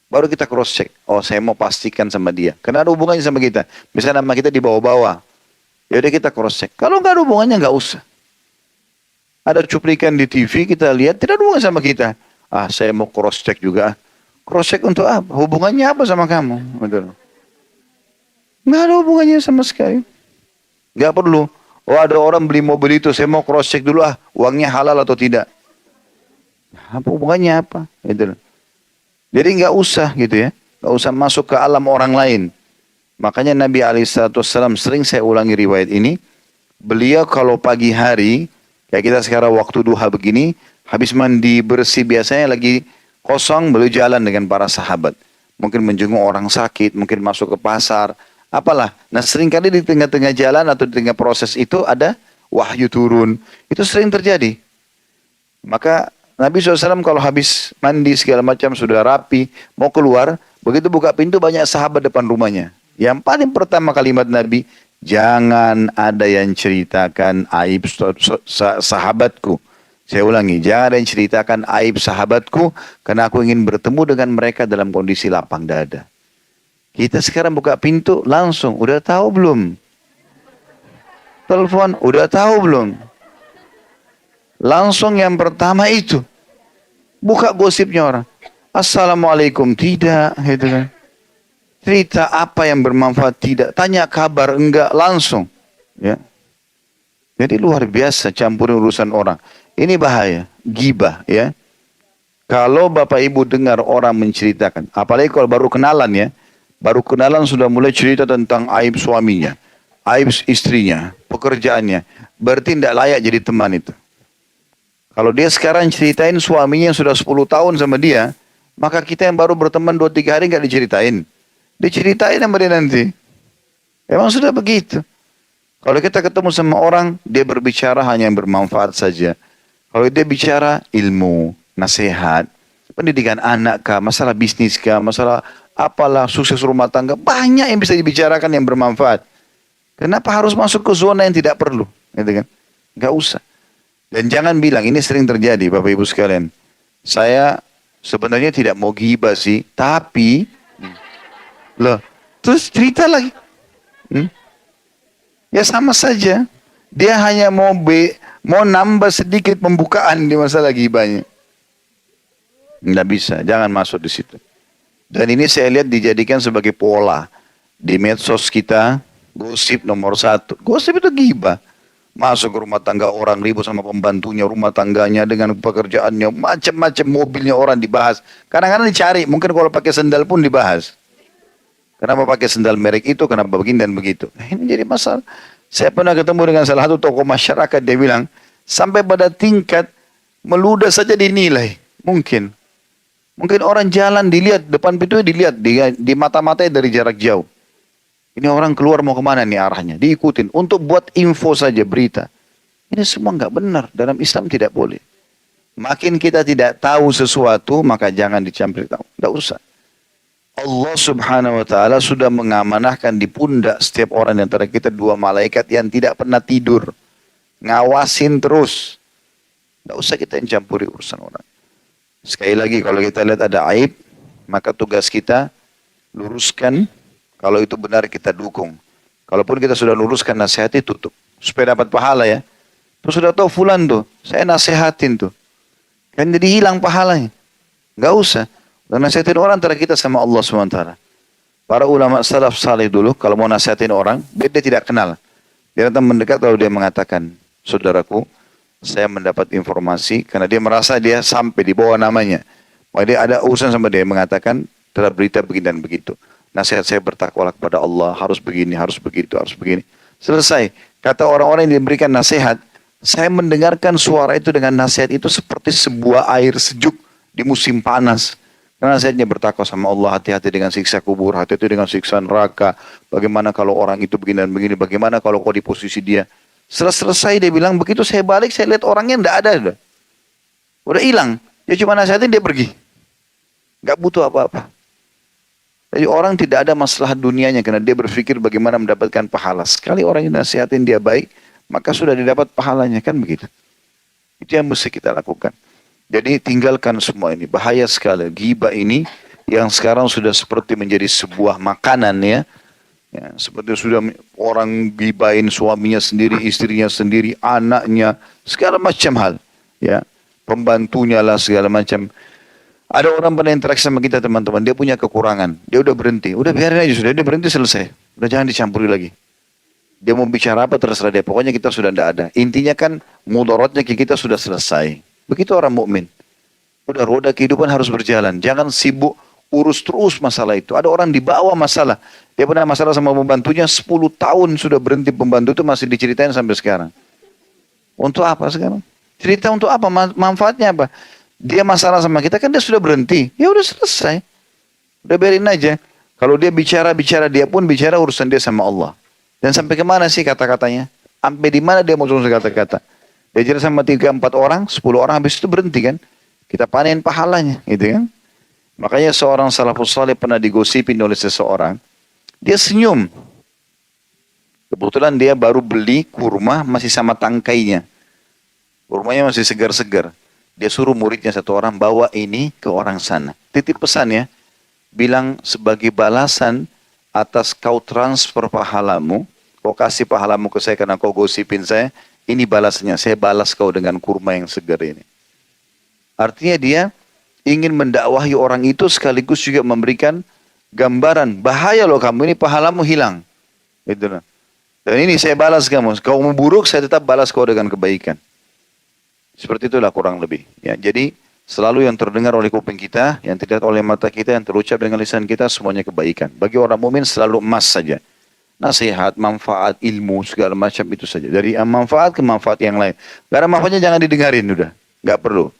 Baru kita cross check. Oh, saya mau pastikan sama dia. Karena ada hubungannya sama kita. Misalnya nama kita di bawah-bawah. Ya udah kita cross check. Kalau nggak ada hubungannya nggak usah. Ada cuplikan di TV kita lihat tidak ada hubungan sama kita. Ah, saya mau cross check juga. Cross check untuk apa? Hubungannya apa sama kamu? Betul. Nggak ada hubungannya sama sekali. Nggak perlu. Oh, ada orang beli mobil itu, saya mau cross check dulu uangnya halal atau tidak. Apa hubungannya apa? Gitu. Jadi nggak usah gitu ya. Nggak usah masuk ke alam orang lain. Makanya Nabi SAW sering saya ulangi riwayat ini. Beliau kalau pagi hari, kayak kita sekarang waktu duha begini, habis mandi bersih biasanya lagi kosong, beliau jalan dengan para sahabat. Mungkin menjenguk orang sakit, mungkin masuk ke pasar, apalah. Nah seringkali di tengah-tengah jalan atau di tengah proses itu ada wahyu turun. Itu sering terjadi. Maka Nabi SAW kalau habis mandi segala macam sudah rapi, mau keluar, begitu buka pintu banyak sahabat depan rumahnya. Yang paling pertama kalimat Nabi, jangan ada yang ceritakan aib sahabatku. Saya ulangi, jangan ada yang ceritakan aib sahabatku, karena aku ingin bertemu dengan mereka dalam kondisi lapang dada. Kita sekarang buka pintu langsung, udah tahu belum? Telepon, udah tahu belum? Langsung yang pertama itu. Buka gosipnya orang. Assalamualaikum, tidak. Gitu kan. Cerita apa yang bermanfaat, tidak. Tanya kabar, enggak, langsung. Ya. Jadi luar biasa campurin urusan orang. Ini bahaya, gibah ya. Kalau Bapak Ibu dengar orang menceritakan, apalagi kalau baru kenalan ya. Baru kenalan sudah mulai cerita tentang aib suaminya, aib istrinya, pekerjaannya. Berarti tidak layak jadi teman itu. Kalau dia sekarang ceritain suaminya yang sudah 10 tahun sama dia, maka kita yang baru berteman 2-3 hari nggak diceritain. Diceritain sama dia nanti. Emang sudah begitu. Kalau kita ketemu sama orang, dia berbicara hanya yang bermanfaat saja. Kalau dia bicara ilmu, nasihat, pendidikan anak kah, masalah bisnis kah, masalah apalah, sukses rumah tangga, banyak yang bisa dibicarakan yang bermanfaat. Kenapa harus masuk ke zona yang tidak perlu? Gitu kan? Nggak usah. Dan jangan bilang, ini sering terjadi Bapak Ibu sekalian. Saya sebenarnya tidak mau ghibah sih, tapi loh, terus cerita lagi. Ya sama saja. Dia hanya mau nambah sedikit pembukaan di masalah ghibahnya. Nggak bisa, jangan masuk di situ. Dan ini saya lihat dijadikan sebagai pola. Di medsos kita, gosip nomor 1. Gosip itu ghibah. Masuk ke rumah tangga orang, ribut sama pembantunya, rumah tangganya, dengan pekerjaannya, macam-macam mobilnya orang dibahas. Kadang-kadang dicari, mungkin kalau pakai sendal pun dibahas. Kenapa pakai sendal merek itu, kenapa begini dan begitu. Ini jadi masalah. Saya pernah ketemu dengan salah satu tokoh masyarakat, dia bilang, sampai pada tingkat meludah saja dinilai. Mungkin orang jalan dilihat, depan pintu dilihat, di mata-matanya dari jarak jauh. Ini orang keluar mau kemana nih arahnya, diikutin. Untuk buat info saja, berita. Ini semua nggak benar, dalam Islam tidak boleh. Makin kita tidak tahu sesuatu, maka jangan dicampur tahu. Nggak usah. Allah Subhanahu wa Ta'ala sudah mengamanahkan di pundak setiap orang di antara kita 2 malaikat yang tidak pernah tidur, ngawasin terus. Tidak usah kita yang campuri urusan orang. Sekali lagi, kalau kita lihat ada aib, maka tugas kita luruskan. Kalau itu benar kita dukung. Kalaupun kita sudah luruskan, nasihati, tutup supaya dapat pahala ya. Terus sudah tahu fulan tuh, saya nasihatin tuh, kan jadi hilang pahalanya. Nggak usah. Dan nasihatin orang antara kita sama Allah SWT. Para ulama salaf saleh dulu, kalau mau nasihatin orang, dia tidak kenal. Dia datang mendekat lalu dia mengatakan, saudaraku, saya mendapat informasi, karena dia merasa dia sampai di bawah namanya. Maka dia ada urusan sama dia, mengatakan, telah berita begini dan begitu. Nasihat saya bertakwalah kepada Allah, harus begini, harus begitu, harus begini. Selesai. Kata orang-orang yang diberikan nasihat, saya mendengarkan suara itu dengan nasihat itu seperti sebuah air sejuk di musim panas. Karena nasihatnya bertakwa sama Allah, hati-hati dengan siksa kubur, hati-hati dengan siksa neraka. Bagaimana kalau orang itu begini dan begini, bagaimana kalau kau di posisi dia. Setelah selesai dia bilang, begitu saya balik, saya lihat orangnya tidak ada. Udah hilang. Dia cuma nasihatin, dia pergi. Gak butuh apa-apa. Jadi orang tidak ada masalah dunianya karena dia berpikir bagaimana mendapatkan pahala. Sekali orang yang nasihatin dia baik, maka sudah didapat pahalanya, kan begitu. Itu yang mesti kita lakukan. Jadi tinggalkan semua ini. Bahaya sekali. Ghibah ini yang sekarang sudah seperti menjadi sebuah makanan ya. Ya, seperti sudah orang gibahin suaminya sendiri, istrinya sendiri, anaknya, segala macam hal. Ya, pembantunya lah segala macam. Ada orang pernah interaksi sama kita teman-teman, dia punya kekurangan, dia udah berhenti, udah biarin aja sudah, dia berhenti selesai, udah jangan dicampuri lagi. Dia mau bicara apa terserah dia, pokoknya kita sudah tidak ada. Intinya kan mudaratnya kita sudah selesai. Begitu orang mukmin. Udah roda kehidupan harus berjalan, jangan sibuk urus terus masalah itu. Ada orang dibawa masalah, dia pernah masalah sama pembantunya 10 tahun sudah berhenti, pembantu itu masih diceritain sampai sekarang. Untuk apa sekarang? Cerita untuk apa? Manfaatnya apa? Dia masalah sama kita kan dia sudah berhenti. Ya udah selesai. Udah biarin aja. Kalau dia bicara dia pun bicara urusan dia sama Allah. Dan sampai kemana sih kata-katanya? Sampai di mana dia mau terus kata-kata? Dia cerita sama 3-4 orang, 10 orang habis itu berhenti kan? Kita panen pahalanya, gitu kan? Makanya seorang salafus saleh pernah digosipin oleh seseorang. Dia senyum. Kebetulan dia baru beli kurma masih sama tangkainya. Kurmanya masih segar-segar. Dia suruh muridnya satu orang bawa ini ke orang sana. Titip pesan ya. Bilang sebagai balasan atas kau transfer pahalamu. Kau kasih pahalamu ke saya karena kau gosipin saya. Ini balasnya. Saya balas kau dengan kurma yang segar ini. Artinya dia ingin mendakwahi orang itu sekaligus juga memberikan gambaran. Bahaya loh kamu ini pahalamu hilang. Gitu. Dan ini saya balas kamu. Kau mau buruk saya tetap balas kau dengan kebaikan. Seperti itulah kurang lebih. Ya, jadi selalu yang terdengar oleh kuping kita, yang terlihat oleh mata kita, yang terucap dengan lisan kita, semuanya kebaikan. Bagi orang mukmin selalu emas saja. Nasihat, manfaat, ilmu, segala macam itu saja. Dari manfaat ke manfaat yang lain. Karena manfaatnya jangan didengarin udah. Nggak perlu.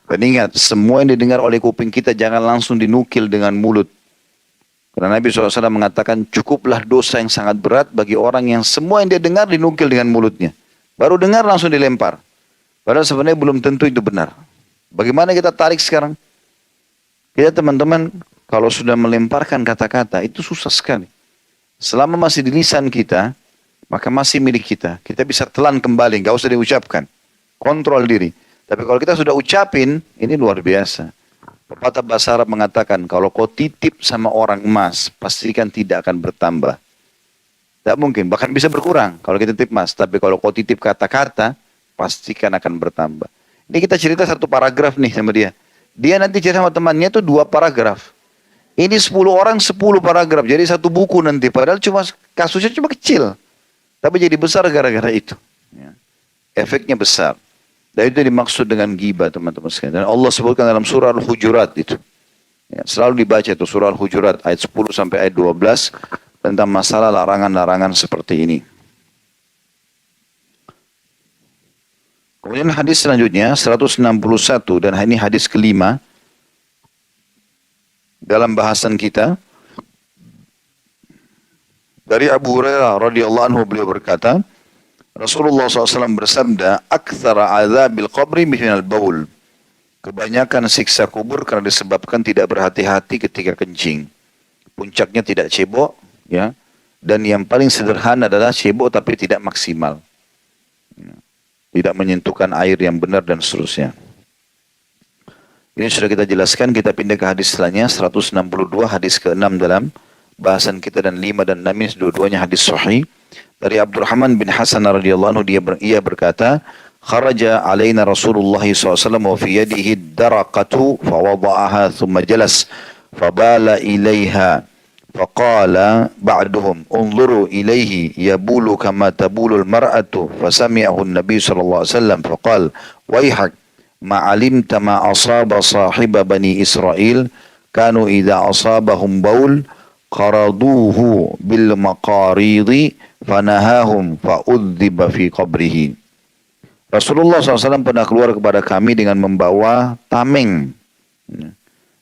Dan ingat, semua yang didengar oleh kuping kita jangan langsung dinukil dengan mulut. Karena Nabi SAW mengatakan cukuplah dosa yang sangat berat bagi orang yang semua yang dia dengar dinukil dengan mulutnya. Baru dengar langsung dilempar. Padahal sebenarnya belum tentu itu benar. Bagaimana kita tarik sekarang? Kita teman-teman, kalau sudah melemparkan kata-kata, itu susah sekali. Selama masih di lisan kita, maka masih milik kita. Kita bisa telan kembali, nggak usah diucapkan. Kontrol diri. Tapi kalau kita sudah ucapin, ini luar biasa. Pepatah bahasa Arab mengatakan, kalau kau titip sama orang emas, pastikan tidak akan bertambah. Tidak mungkin, bahkan bisa berkurang kalau kita titip emas. Tapi kalau kau titip kata-kata, pastikan akan bertambah. Ini kita cerita satu paragraf nih sama dia. Dia nanti cerita sama temannya itu 2 paragraf. Ini 10 orang 10 paragraf. Jadi satu buku nanti. Padahal cuma kasusnya cuma kecil. Tapi jadi besar gara-gara itu. Ya. Efeknya besar. Dan itu dimaksud dengan ghibah teman-teman sekalian. Dan Allah sebutkan dalam surah Al-Hujurat itu. Ya, selalu dibaca itu surah Al-Hujurat ayat 10 sampai ayat 12. Tentang masalah larangan-larangan seperti ini. Kemudian hadis selanjutnya 161 dan ini hadis kelima dalam bahasan kita dari Abu Hurairah radhiyallahu anhu beliau berkata Rasulullah SAW bersabda aktsara azabil qabri minal baul, kebanyakan siksa kubur karena disebabkan tidak berhati-hati ketika kencing, puncaknya tidak cebok ya, dan yang paling sederhana adalah cebok tapi tidak maksimal. Tidak menyentuhkan air yang benar dan seterusnya. Ini sudah kita jelaskan, kita pindah ke hadis selanjutnya 162 hadis ke-6 dalam bahasan kita dan 5 dan 6 ini dua-duanya hadis sahih. Dari Abdurrahman bin Hasan radhiyallahu anhu ia berkata, "Kharaja alaina Rasulullah SAW wa fi yadihi daraqatu fa wada'aha thumma jalas fa bala ilaiha." فقال بعدهم انظروا إليه يبول كما تبول المرأة فسمعه النبي صلى الله عليه وسلم فقال ويحك ما علمت ما أصاب صاحب بني إسرائيل كانوا إذا أصابهم بول قرضوه بالمقاريض فنهاهم فأذب في قبره. Rasulullah SAW pernah keluar kepada kami dengan membawa tameng.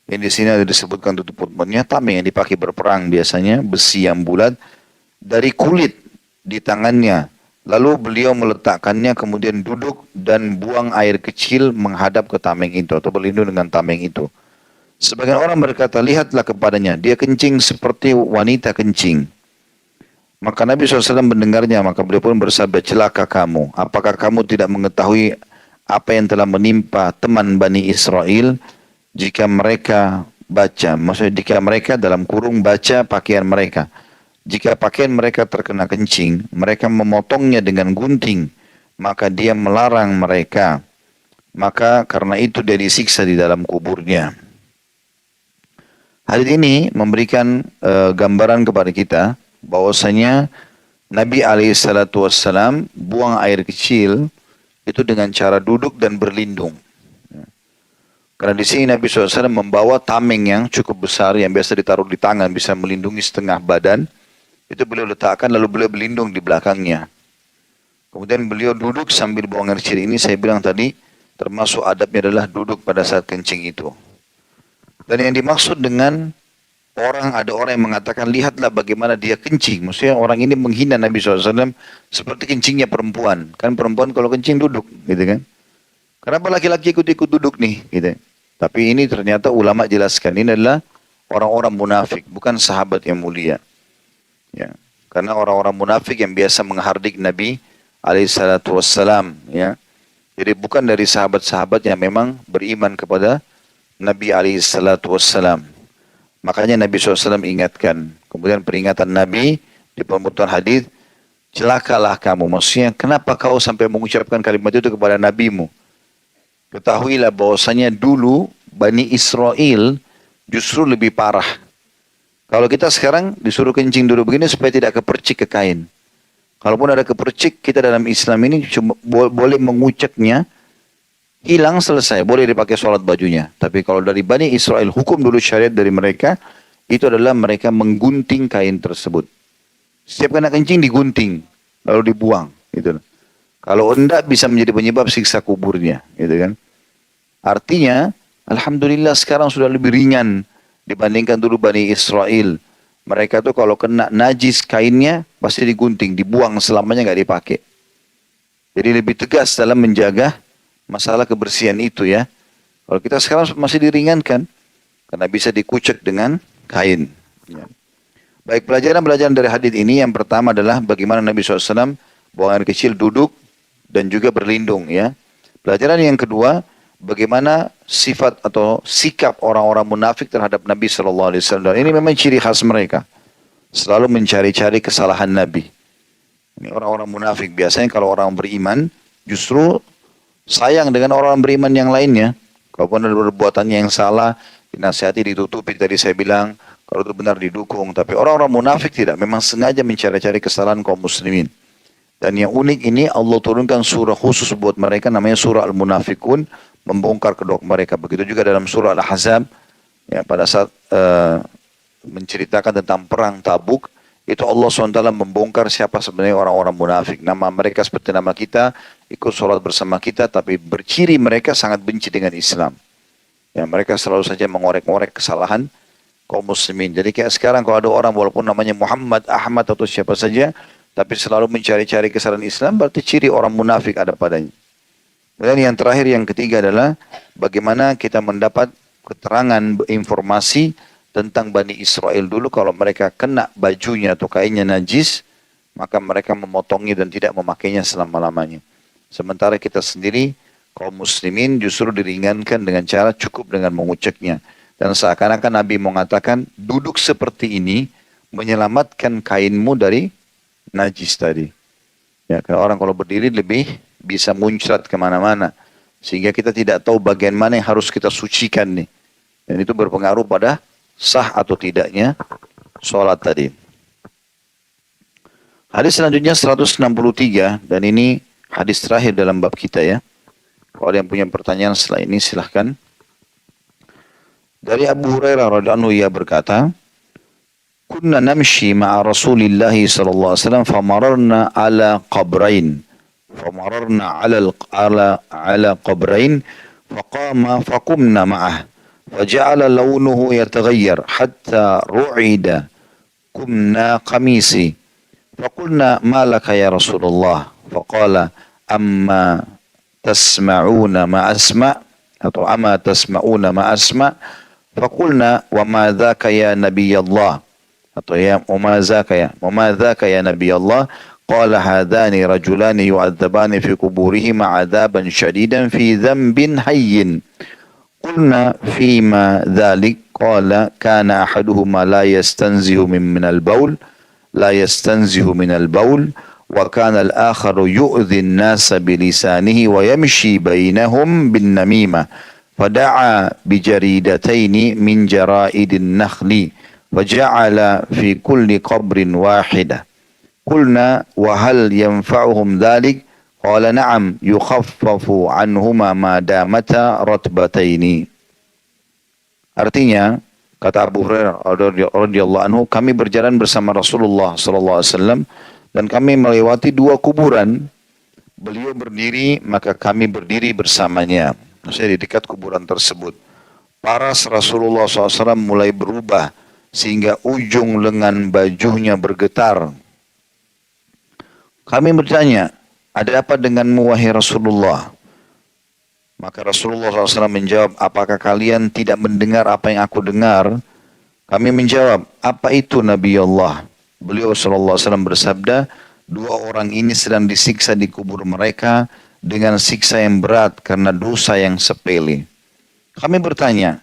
Yang di sini ada disebutkan tutup mulutnya tameng yang dipakai berperang biasanya, besi yang bulat dari kulit di tangannya. Lalu beliau meletakkannya kemudian duduk dan buang air kecil menghadap ke tameng itu atau berlindung dengan tameng itu. Sebagian orang berkata, lihatlah kepadanya, dia kencing seperti wanita kencing. Maka Nabi SAW mendengarnya, maka beliau pun bersabda, celaka kamu. Apakah kamu tidak mengetahui apa yang telah menimpa teman Bani Israel jika mereka baca, maksudnya jika mereka dalam kurung baca pakaian mereka. Jika pakaian mereka terkena kencing, mereka memotongnya dengan gunting, maka dia melarang mereka. Maka karena itu dia disiksa di dalam kuburnya. Hadis ini memberikan gambaran kepada kita bahwasanya Nabi SAW buang air kecil itu dengan cara duduk dan berlindung. Karena di sini Nabi SAW membawa tameng yang cukup besar yang biasa ditaruh di tangan bisa melindungi setengah badan. Itu beliau letakkan lalu beliau berlindung di belakangnya. Kemudian beliau duduk sambil buang air kecil ini, saya bilang tadi termasuk adabnya adalah duduk pada saat kencing itu. Dan yang dimaksud dengan ada orang yang mengatakan, lihatlah bagaimana dia kencing. Maksudnya orang ini menghina Nabi SAW seperti kencingnya perempuan. Kan perempuan kalau kencing duduk, gitu kan. Kenapa laki-laki ikut-ikut duduk nih, gitu. Tapi ini ternyata ulama jelaskan, ini adalah orang-orang munafik, bukan sahabat yang mulia. Ya. Karena orang-orang munafik yang biasa menghardik Nabi SAW. Ya. Jadi bukan dari sahabat-sahabat yang memang beriman kepada Nabi SAW. Makanya Nabi SAW ingatkan. Kemudian peringatan Nabi di pembutuhan hadis, celakalah kamu. Maksudnya kenapa kau sampai mengucapkan kalimat itu kepada nabimu? Ketahuilah bahwasanya dulu Bani Israel justru lebih parah. Kalau kita sekarang disuruh kencing dulu begini supaya tidak kepercik ke kain. Kalaupun ada kepercik, kita dalam Islam ini cuma boleh menguceknya, hilang selesai, boleh dipakai sholat bajunya. Tapi kalau dari Bani Israel, hukum dulu syariat dari mereka, itu adalah mereka menggunting kain tersebut. Setiap kena kencing digunting, lalu dibuang. Gitu. Kalau enggak bisa menjadi penyebab siksa kuburnya. Gitu kan. Artinya, alhamdulillah sekarang sudah lebih ringan dibandingkan dulu Bani Israel. Mereka tuh kalau kena najis kainnya, pasti digunting, dibuang selamanya nggak dipakai. Jadi lebih tegas dalam menjaga masalah kebersihan itu ya. Kalau kita sekarang masih diringankan karena bisa dikucek dengan kain. Ya. Baik, pelajaran-pelajaran dari hadis ini yang pertama adalah bagaimana Nabi SAW buang air kecil duduk dan juga berlindung ya. Pelajaran yang kedua, bagaimana sifat atau sikap orang-orang munafik terhadap Nabi SAW. Ini memang ciri khas mereka. Selalu mencari-cari kesalahan Nabi. Ini orang-orang munafik biasanya kalau orang beriman justru sayang dengan orang beriman yang lainnya. Kalaupun ada perbuatannya yang salah, dinasihati, ditutupi. Tadi saya bilang, kalau itu benar didukung. Tapi orang-orang munafik tidak. Memang sengaja mencari-cari kesalahan kaum muslimin. Dan yang unik ini, Allah turunkan surah khusus buat mereka, namanya surah Al-Munafikun, membongkar kedok mereka. Begitu juga dalam surah Al-Ahzab, ya, pada saat menceritakan tentang perang Tabuk, itu Allah SWT membongkar siapa sebenarnya orang-orang munafik. Nama mereka seperti nama kita, ikut sholat bersama kita, tapi berciri mereka sangat benci dengan Islam. Ya, mereka selalu saja mengorek-ngorek kesalahan kaum muslimin. Jadi kayak sekarang kalau ada orang walaupun namanya Muhammad, Ahmad atau siapa saja, tapi selalu mencari-cari kesalahan Islam, berarti ciri orang munafik ada padanya. Dan yang terakhir, yang ketiga adalah bagaimana kita mendapat keterangan informasi tentang Bani Israel dulu. Kalau mereka kena bajunya atau kainnya najis, maka mereka memotongnya dan tidak memakainya selama-lamanya. Sementara kita sendiri, kaum muslimin justru diringankan dengan cara cukup dengan menguceknya. Dan seakan-akan Nabi mengatakan, duduk seperti ini menyelamatkan kainmu dari najis tadi. Ya, karena orang kalau berdiri lebih bisa muncrat kemana-mana. Sehingga kita tidak tahu bagian mana yang harus kita sucikan nih. Dan itu berpengaruh pada sah atau tidaknya sholat tadi. Hadis selanjutnya 163, dan ini hadis terakhir dalam bab kita ya. Kalau ada yang punya pertanyaan setelah ini silahkan. Dari Abu Hurairah radhiyallahu anhu, ia berkata, "Kunna namshi ma'a Rasulillahi sallallahu alaihi wasallam famararna ala qabrain. Famararna ala qabrain faqama faqumna ma'ah. Faja'ala launuhu yataghayyar hatta ru'ida kumna qamisi. Faqulna ma laka ya Rasulullah?" Faqala, "Amma tasma'una ma asma'" atau "Ama tasma'una ma asma'?" Faqulna wa ma dzaka ya nabiyallah, atau ya wa ma dzaka ya nabiyallah, qala hadani rajulani yu'adzabani fi kuburihima 'adzaban syadidan fi dzambin hayyin. Qulna fima dzalik, qala kana ahaduhuma la yastanzihu min al-baul wa kana al-akharu yu'dhi an-nasa bilisanihi wa yamshi bainahum bin namimah. فدعا بجريدتين من جرائد النخل وجعل في كل قبر واحدة. قلنا وهل ينفعهم ذلك؟ قال نعم يخفف عنهما ما دامتا رتبتين. Artinya, kata Abu Hurairah radhiyallahu anhu, kami berjalan bersama Rasulullah sallallahu alaihi wasallam dan kami melewati dua kuburan. Beliau berdiri, maka kami berdiri bersamanya. Maksudnya di dekat kuburan tersebut. Paras Rasulullah SAW mulai berubah sehingga ujung lengan bajunya bergetar. Kami bertanya, ada apa denganmu wahai Rasulullah? Maka Rasulullah SAW menjawab, apakah kalian tidak mendengar apa yang aku dengar? Kami menjawab, apa itu Nabi Allah? Beliau SAW bersabda, dua orang ini sedang disiksa di kubur mereka dengan siksa yang berat karena dosa yang sepele. Kami bertanya,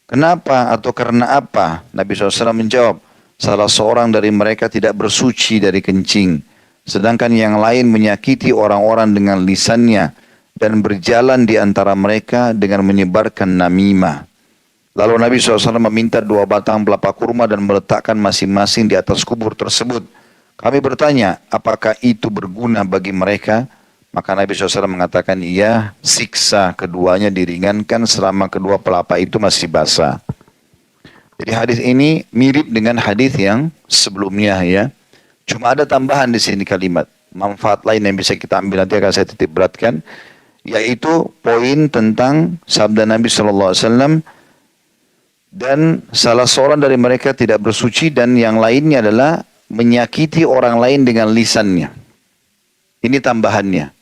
kenapa atau karena apa? Nabi SAW menjawab, salah seorang dari mereka tidak bersuci dari kencing, sedangkan yang lain menyakiti orang-orang dengan lisannya dan berjalan di antara mereka dengan menyebarkan namimah. Lalu Nabi SAW meminta dua batang pelapa kurma dan meletakkan masing-masing di atas kubur tersebut. Kami bertanya, apakah itu berguna bagi mereka? Maka Nabi SAW mengatakan, iya, siksa keduanya diringankan selama kedua pelapa itu masih basah. Jadi hadis ini mirip dengan hadis yang sebelumnya ya. Cuma ada tambahan di sini kalimat. Manfaat lain yang bisa kita ambil nanti akan saya titik beratkan. Yaitu poin tentang sabda Nabi SAW. Dan salah seorang dari mereka tidak bersuci dan yang lainnya adalah menyakiti orang lain dengan lisannya. Ini tambahannya.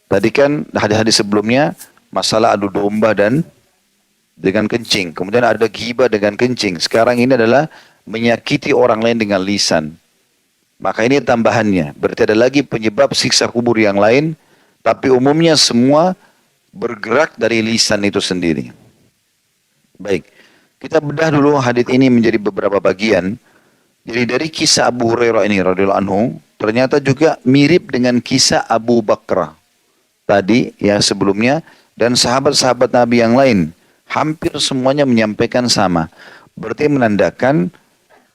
Tadi kan hadis-hadis sebelumnya masalah adu domba dan dengan kencing. Kemudian ada ghibah dengan kencing. Sekarang ini adalah menyakiti orang lain dengan lisan. Maka ini tambahannya. Berarti ada lagi penyebab siksa kubur yang lain. Tapi umumnya semua bergerak dari lisan itu sendiri. Baik. Kita bedah dulu hadis ini menjadi beberapa bagian. Jadi dari kisah Abu Hurairah ini radhiyallahu anhu, ternyata juga mirip dengan kisah Abu Bakrah tadi yang sebelumnya dan sahabat-sahabat Nabi yang lain. Hampir semuanya menyampaikan sama. Berarti menandakan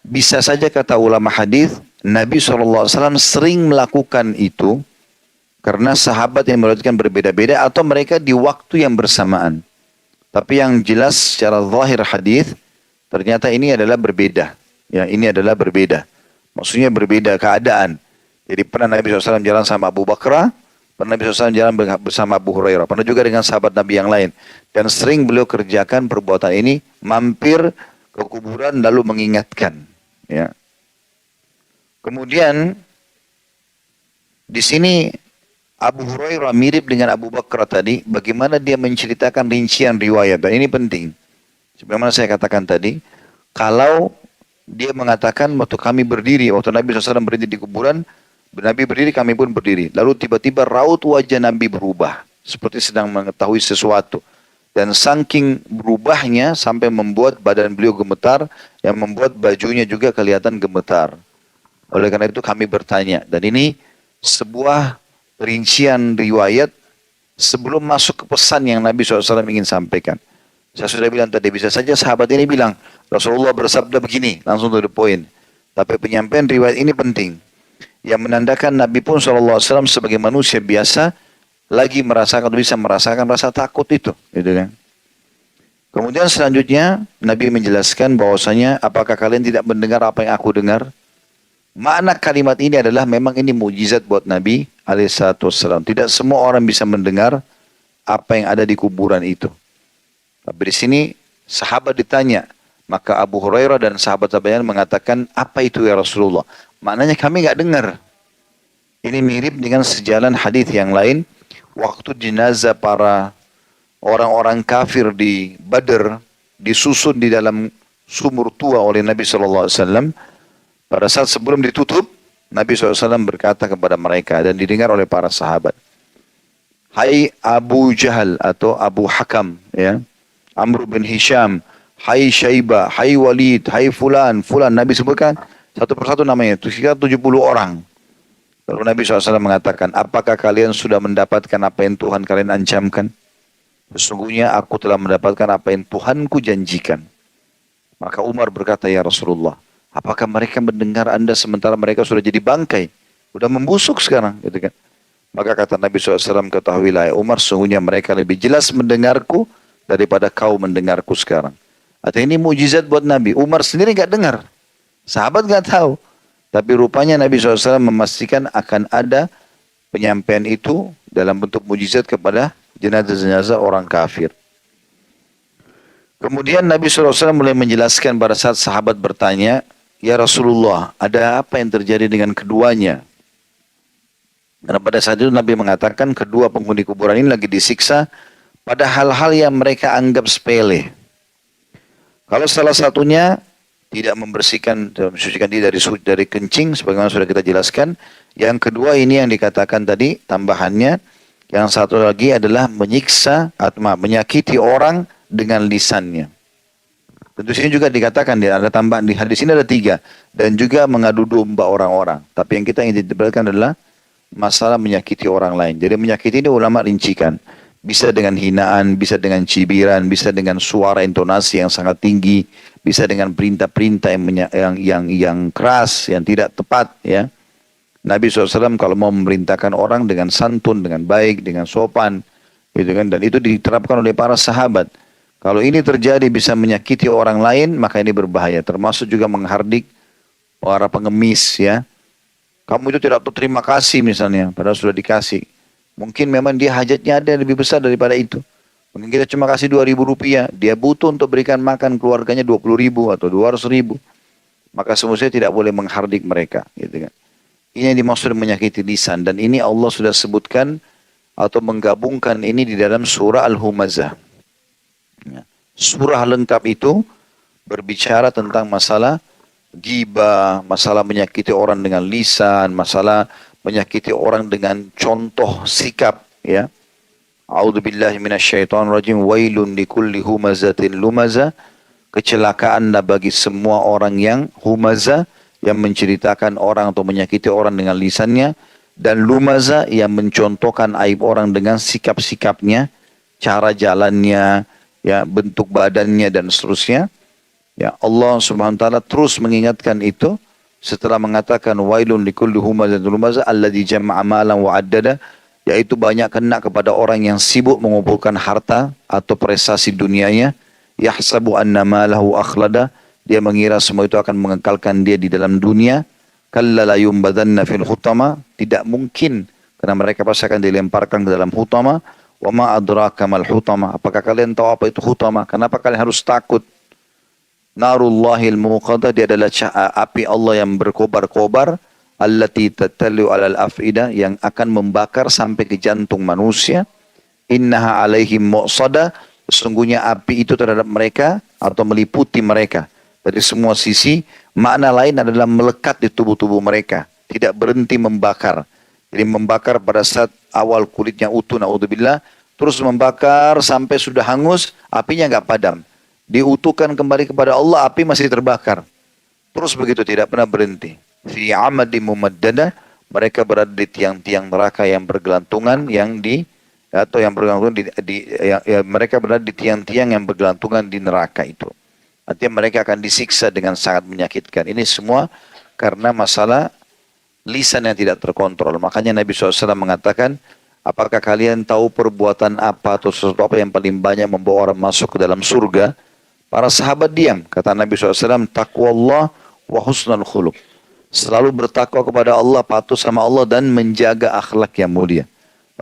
bisa saja kata ulama hadis Nabi SAW sering melakukan itu karena sahabat yang meriwayatkan berbeda-beda atau mereka di waktu yang bersamaan. Tapi yang jelas secara zahir hadis ternyata ini adalah berbeda. Ya, ini adalah berbeda. Maksudnya berbeda keadaan. Jadi pernah Nabi SAW jalan sama Abu Bakrah, pernah Nabi SAW jalan bersama Abu Hurairah, pernah juga dengan sahabat Nabi yang lain. Dan sering beliau kerjakan perbuatan ini, mampir ke kuburan lalu mengingatkan. Ya. Kemudian di sini Abu Hurairah mirip dengan Abu Bakrah tadi, bagaimana dia menceritakan rincian riwayat. Dan ini penting. Sebagaimana saya katakan tadi, kalau dia mengatakan waktu kami berdiri, waktu Nabi SAW berdiri di kuburan, Nabi berdiri, kami pun berdiri. Lalu tiba-tiba raut wajah Nabi berubah. Seperti sedang mengetahui sesuatu. Dan saking berubahnya sampai membuat badan beliau gemetar, yang membuat bajunya juga kelihatan gemetar. Oleh karena itu kami bertanya. Dan ini sebuah rincian riwayat sebelum masuk ke pesan yang Nabi SAW ingin sampaikan. Saya sudah bilang tadi, bisa saja sahabat ini bilang, Rasulullah bersabda begini, langsung to the point. Tapi penyampaian riwayat ini penting. Yang menandakan Nabi pun SAW sebagai manusia biasa lagi merasakan, bisa merasakan rasa takut itu, gitu kan. Kemudian selanjutnya Nabi menjelaskan bahwasanya apakah kalian tidak mendengar apa yang aku dengar? Makna kalimat ini adalah memang ini mukjizat buat Nabi alaihissalam. Tidak semua orang bisa mendengar apa yang ada di kuburan itu. Tapi di sini sahabat ditanya, maka Abu Hurairah dan sahabat-sahabatnya mengatakan, apa itu ya Rasulullah? Maknanya kami nggak dengar. Ini mirip dengan sejalan hadis yang lain. Waktu jenazah para orang-orang kafir di Badr disusun di dalam sumur tua oleh Nabi SAW. Pada saat sebelum ditutup, Nabi SAW berkata kepada mereka dan didengar oleh para sahabat, hai Abu Jahal atau Abu Hakam, ya, Amr bin Hisham, hai Syaibah, hai Walid, hai Fulan, Fulan. Nabi sebutkan satu persatu namanya, itu sekitar 70 orang. Lalu Nabi SAW mengatakan, apakah kalian sudah mendapatkan apa yang Tuhan kalian ancamkan? Sesungguhnya aku telah mendapatkan apa yang Tuhanku janjikan. Maka Umar berkata, ya Rasulullah, apakah mereka mendengar Anda sementara mereka sudah jadi bangkai? Sudah membusuk sekarang, gitu kan? Maka kata Nabi SAW, ketahuilah ya Umar, sesungguhnya mereka lebih jelas mendengarku daripada kau mendengarku sekarang. Artinya ini mujizat buat Nabi. Umar sendiri nggak dengar. Sahabat nggak tahu. Tapi rupanya Nabi SAW memastikan akan ada penyampaian itu dalam bentuk mujizat kepada jenazah-jenazah orang kafir. Kemudian Nabi SAW mulai menjelaskan pada saat sahabat bertanya, ya Rasulullah, ada apa yang terjadi dengan keduanya? Karena pada saat itu Nabi mengatakan kedua penghuni kuburan ini lagi disiksa pada hal-hal yang mereka anggap sepele. Kalau salah satunya tidak membersihkan, mensucikan diri dari kencing, sebagaimana sudah kita jelaskan. Yang kedua ini yang dikatakan tadi, tambahannya. Yang satu lagi adalah menyiksa, atau menyakiti orang dengan lisannya. Tentu sini juga dikatakan, ada tambahan di hadis ini ada 3. Dan juga mengadu domba orang-orang. Tapi yang kita ingin diberikan adalah masalah menyakiti orang lain. Jadi menyakiti ini ulama rincikan. Bisa dengan hinaan, bisa dengan cibiran, bisa dengan suara intonasi yang sangat tinggi, bisa dengan perintah-perintah yang keras, yang tidak tepat, ya. Nabi SAW kalau mau memerintahkan orang dengan santun, dengan baik, dengan sopan, gitu kan, dan itu diterapkan oleh para sahabat. Kalau ini terjadi bisa menyakiti orang lain, maka ini berbahaya. Termasuk juga menghardik para pengemis, ya. Kamu itu tidak terima kasih misalnya, padahal sudah dikasih. Mungkin memang dia hajatnya ada yang lebih besar daripada itu. Mungkin kita cuma kasih 2.000 rupiah, dia butuh untuk berikan makan keluarganya 20.000 atau 200.000. Maka semestinya tidak boleh menghardik mereka, gitu kan. Ini yang dimaksud menyakiti lisan, dan ini Allah sudah sebutkan atau menggabungkan ini di dalam surah Al-Humazah. Ya. Surah lengkap itu berbicara tentang masalah ghibah, masalah menyakiti orang dengan lisan, masalah menyakiti orang dengan contoh sikap, ya. A'udzubillahi minasyaitonirrajim, wailun likulli humazatin lumaza. Kecelakaan bagi semua orang yang humaza, yang menceritakan orang atau menyakiti orang dengan lisannya, dan lumaza yang mencontohkan aib orang dengan sikap-sikapnya, cara jalannya, ya, bentuk badannya dan seterusnya. Ya, Allah Subhanahu wa taala terus mengingatkan itu setelah mengatakan wailun likulli humazatin lumaza alladzi jama'a malan wa addada, yaitu banyak kena kepada orang yang sibuk mengumpulkan harta atau prestasi dunianya, yahsabu anna malahu akhlada, dia mengira semua itu akan mengekalkan dia di dalam dunia. Kalla la yumbadanna fil hutama, tidak mungkin, karena mereka pasti akan dilemparkan ke dalam hutama. Wa ma adraka mal hutama, apakah kalian tahu apa itu hutama? Kenapa kalian harus takut? Narullahil muqadah, dia adalah api Allah yang berkobar-kobar, allati tatallu alal afida, yang akan membakar sampai ke jantung manusia. Innaha alaihim mu'sada, sesungguhnya api itu terhadap mereka atau meliputi mereka dari semua sisi. Makna lain adalah melekat di tubuh-tubuh mereka, tidak berhenti membakar. Jadi membakar pada saat awal kulitnya utuh, naudzubillah, terus membakar sampai sudah hangus, apinya nggak padam. Diutuhkan kembali kepada Allah, api masih terbakar. Terus begitu, tidak pernah berhenti. Fi amadi mumaddada, mereka berada di tiang-tiang neraka yang bergelantungan, mereka berada di tiang-tiang yang bergelantungan di neraka itu. Artinya mereka akan disiksa dengan sangat menyakitkan. Ini semua karena masalah lisan yang tidak terkontrol. Makanya Nabi SAW mengatakan, apakah kalian tahu perbuatan apa atau sesuatu apa yang paling banyak membawa orang masuk ke dalam surga? Para sahabat diam. Kata Nabi SAW, taqwallah wa husnul khuluq. Selalu bertakwa kepada Allah, patuh sama Allah, dan menjaga akhlak yang mulia.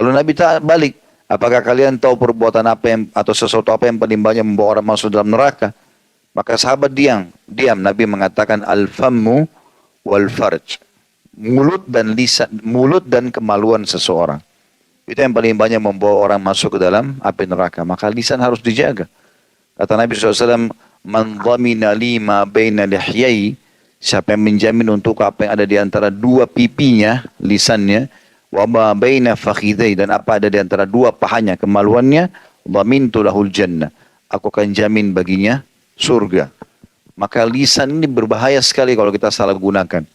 Lalu Nabi balik, apakah kalian tahu perbuatan apa yang atau sesuatu apa yang paling banyak membawa orang masuk dalam neraka? Maka sahabat diam. Nabi mengatakan al-fammu wal farj. Mulut dan lisan, mulut dan kemaluan seseorang. Itu yang paling banyak membawa orang masuk ke dalam api neraka. Maka lisan harus dijaga. Kata Nabi SAW, man dhamina lima baina lihyai, siapa yang menjamin untuk apa yang ada di antara dua pipinya, lisannya, wa ma baina fakhidai, dan apa ada di antara dua pahanya, kemaluannya, dhamintu lahul jannah, aku akan jamin baginya surga. Maka lisan ini berbahaya sekali kalau kita salah gunakan.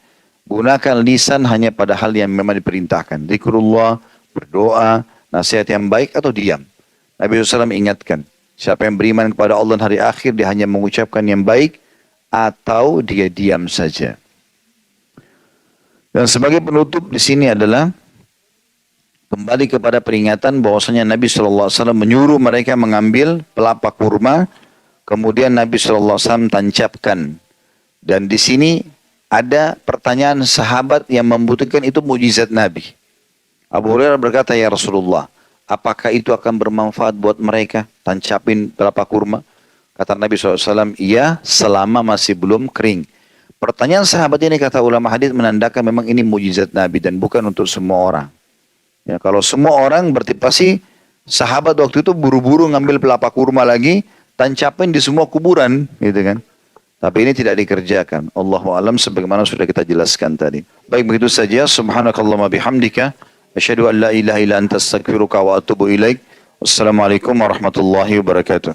Gunakan lisan hanya pada hal yang memang diperintahkan. Zikrullah, berdoa, nasihat yang baik atau diam. Nabi SAW ingatkan, siapa yang beriman kepada Allah dan hari akhir, dia hanya mengucapkan yang baik atau dia diam saja. Dan sebagai penutup di sini adalah kembali kepada peringatan bahwasanya Nabi SAW menyuruh mereka mengambil pelapa kurma, kemudian Nabi SAW tancapkan. Dan di sini ada pertanyaan sahabat yang membutuhkan itu mujizat Nabi. Abu Hurairah berkata, ya Rasulullah, apakah itu akan bermanfaat buat mereka? Tancapin pelapa kurma. Kata Nabi SAW, iya, selama masih belum kering. Pertanyaan sahabat ini, kata ulama hadis, menandakan memang ini mujizat Nabi dan bukan untuk semua orang. Ya, kalau semua orang berarti pasti sahabat waktu itu buru-buru ngambil pelapa kurma lagi, tancapin di semua kuburan, gitu kan. Tapi ini tidak dikerjakan. Allahu a'lam, sebagaimana sudah kita jelaskan tadi. Baik, begitu saja. Subhanakallahumma bihamdika, asyhadu an la ilaha illa anta astaghfiruka wa atubu ilaik. Wassalamualaikum warahmatullahi wabarakatuh.